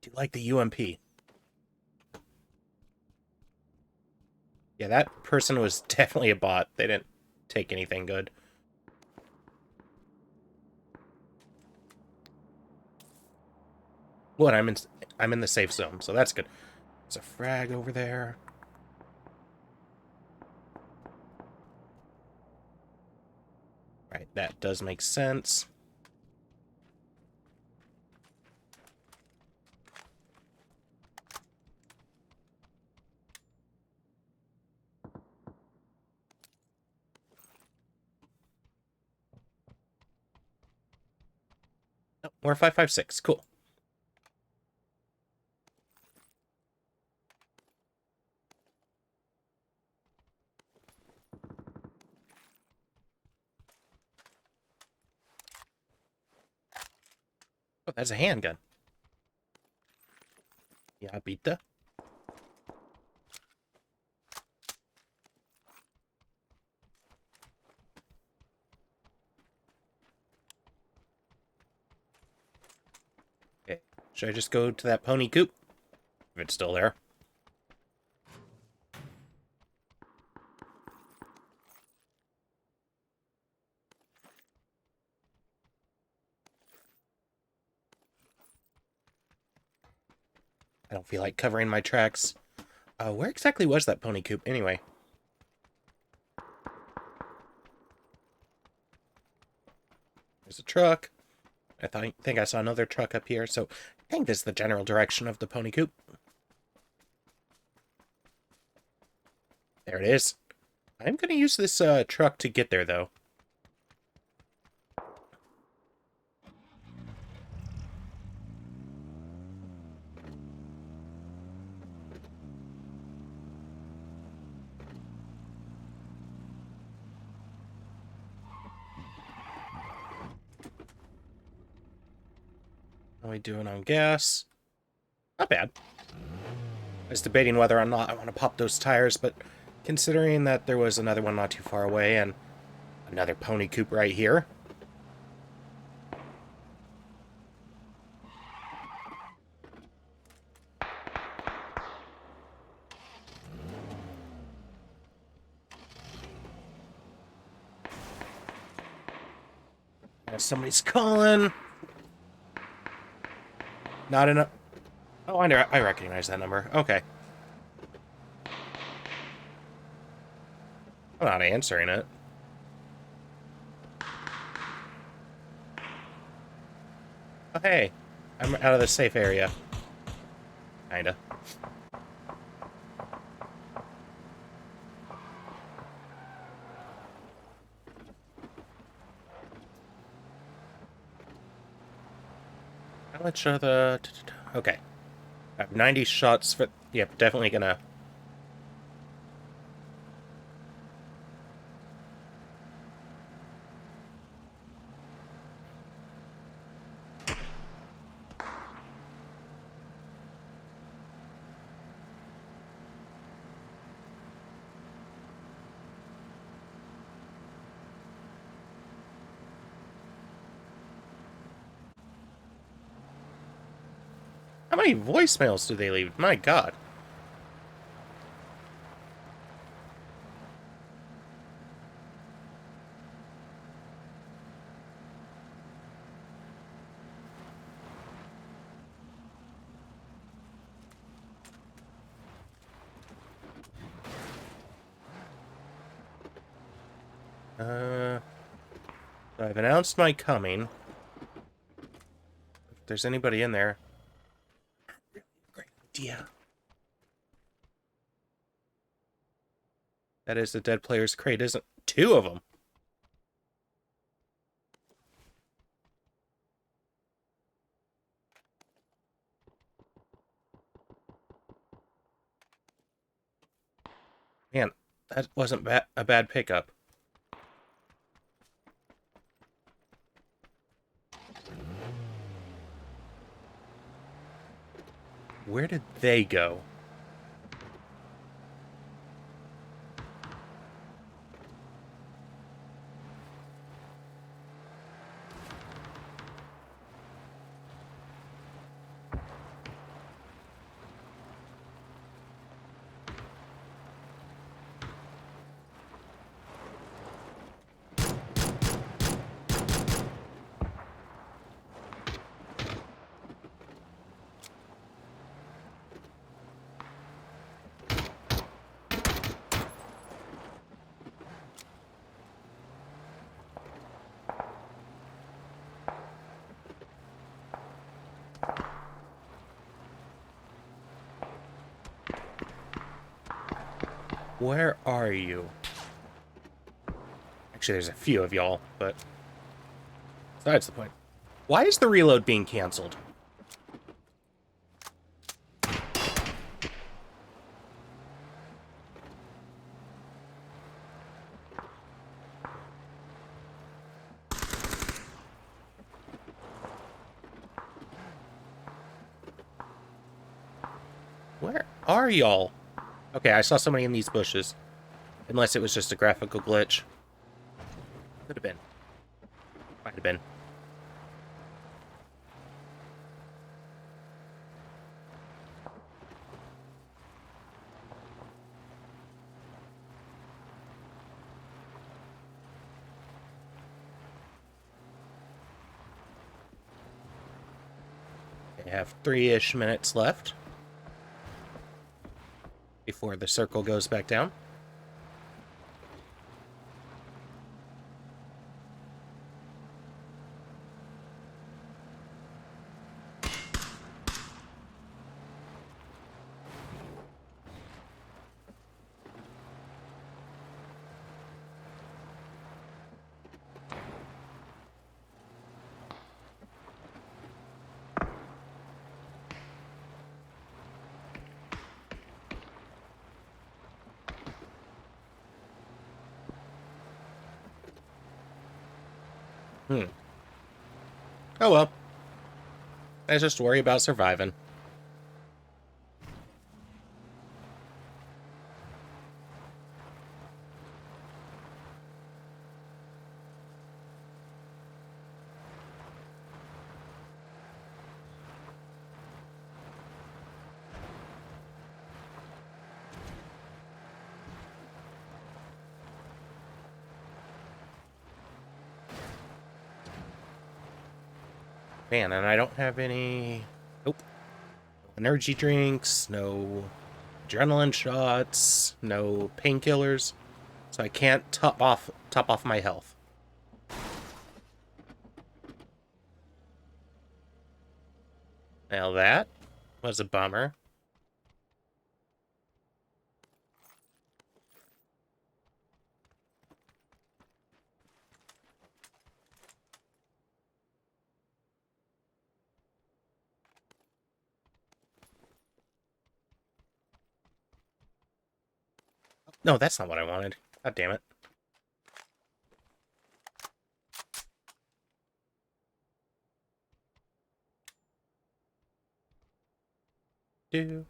Do you like the UMP? Yeah, that person was definitely a bot. They didn't take anything good. What? I'm in the safe zone, so that's good. There's a frag over there. Right, that does make sense. Oh, more 5.56. Cool. Oh, that's a handgun. Yeah, Bita. Okay. Should I just go to that pony coop? If it's still there. I don't feel like covering my tracks. Where exactly was that pony coop anyway? truck. Think I saw another truck up here, so I think this is the general direction of the pony coop. There it is. I'm going to use this truck to get there, though. How are we doing on gas? Not bad. I was debating whether or not I want to pop those tires, but considering that there was another one not too far away and another pony coop right here. Somebody's calling. Not enough. Oh, I recognize that number. Okay. I'm not answering it. Oh, hey. I'm out of the safe area. Kinda. How much are the... Okay. I have 90 shots for... Yep, definitely gonna... How many voicemails do they leave? My God. So I've announced my coming. If there's anybody in there. Great idea. That is the dead player's crate, isn't it? 2 of them. Man, that wasn't a bad pickup. Where did they go? Where are you? Actually, there's a few of y'all, but besides the point. Why is the reload being canceled? Where are y'all? Okay, I saw somebody in these bushes. Unless it was just a graphical glitch. Could have been. Might have been. I have 3-ish minutes left before the circle goes back down. Oh well. I just worry about surviving. Man, and I don't have any... Nope. No energy drinks, no adrenaline shots, no painkillers. So I can't top off my health. Now that was a bummer. No, that's not what I wanted. God damn it. Do.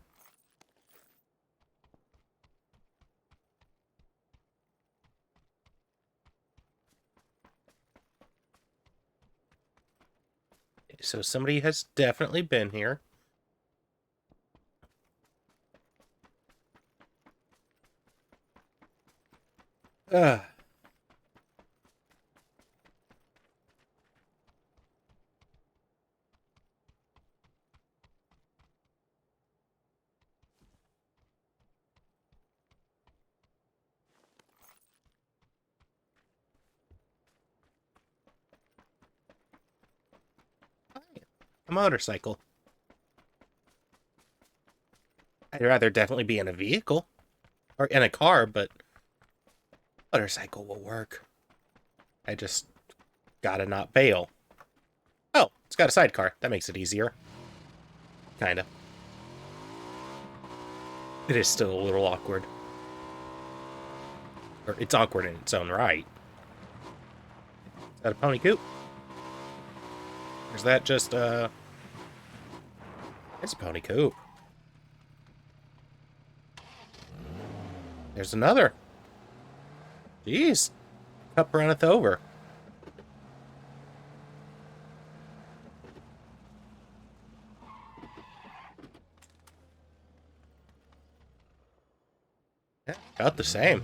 So somebody has definitely been here. Ugh. A motorcycle. I'd rather definitely be in a vehicle. Or in a car, but motorcycle will work. I just gotta not bail. Oh, it's got a sidecar. That makes it easier. Kinda. It is still a little awkward. Or it's awkward in its own right. Is that a pony coop? Or is that just, It's a pony coop. There's another. Jeez. Cup runneth over. Yeah, about the same.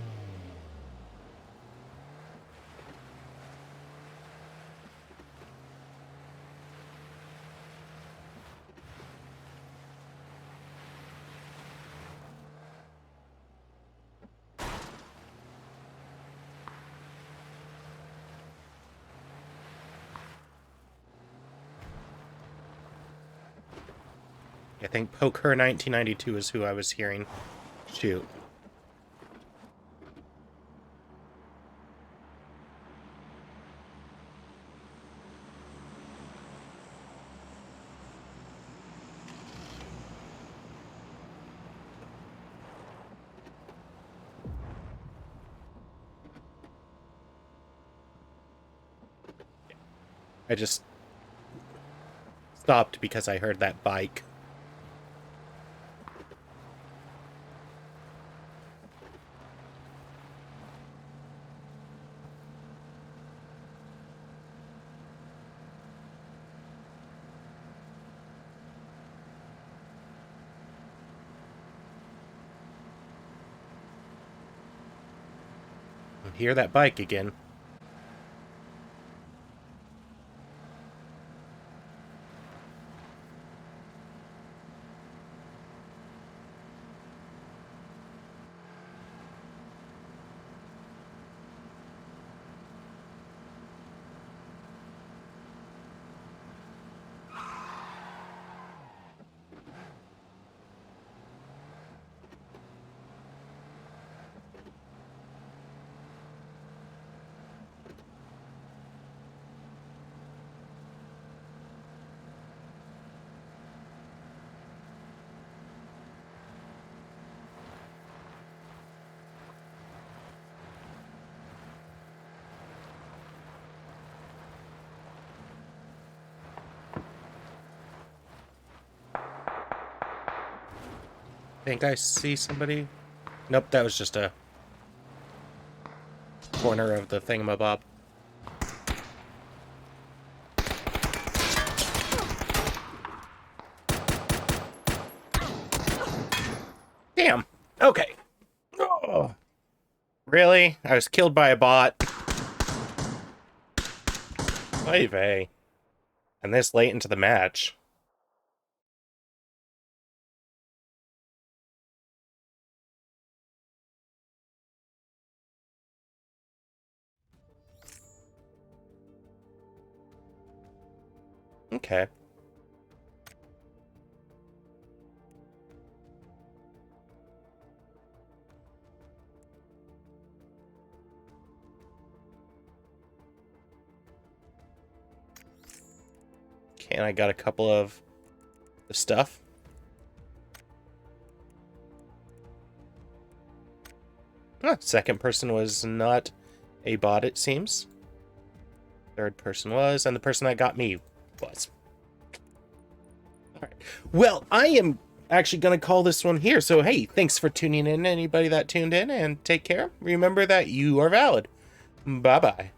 I think Poker 1992 is who I was hearing. Shoot. I just stopped because I heard that bike. I hear that bike again. think I see somebody. Nope, that was just a corner of the thingamabob. Damn. Okay. Oh. Really? I was killed by a bot. Oy vey. And this late into the match. Okay. Okay, and I got a couple of the stuff. Huh, second person was not a bot, it seems. Third person was, and the person that got me was. Alright. Well, I am actually going to call this one here. So, hey, thanks for tuning in, anybody that tuned in, and take care. Remember that you are valid. Bye-bye.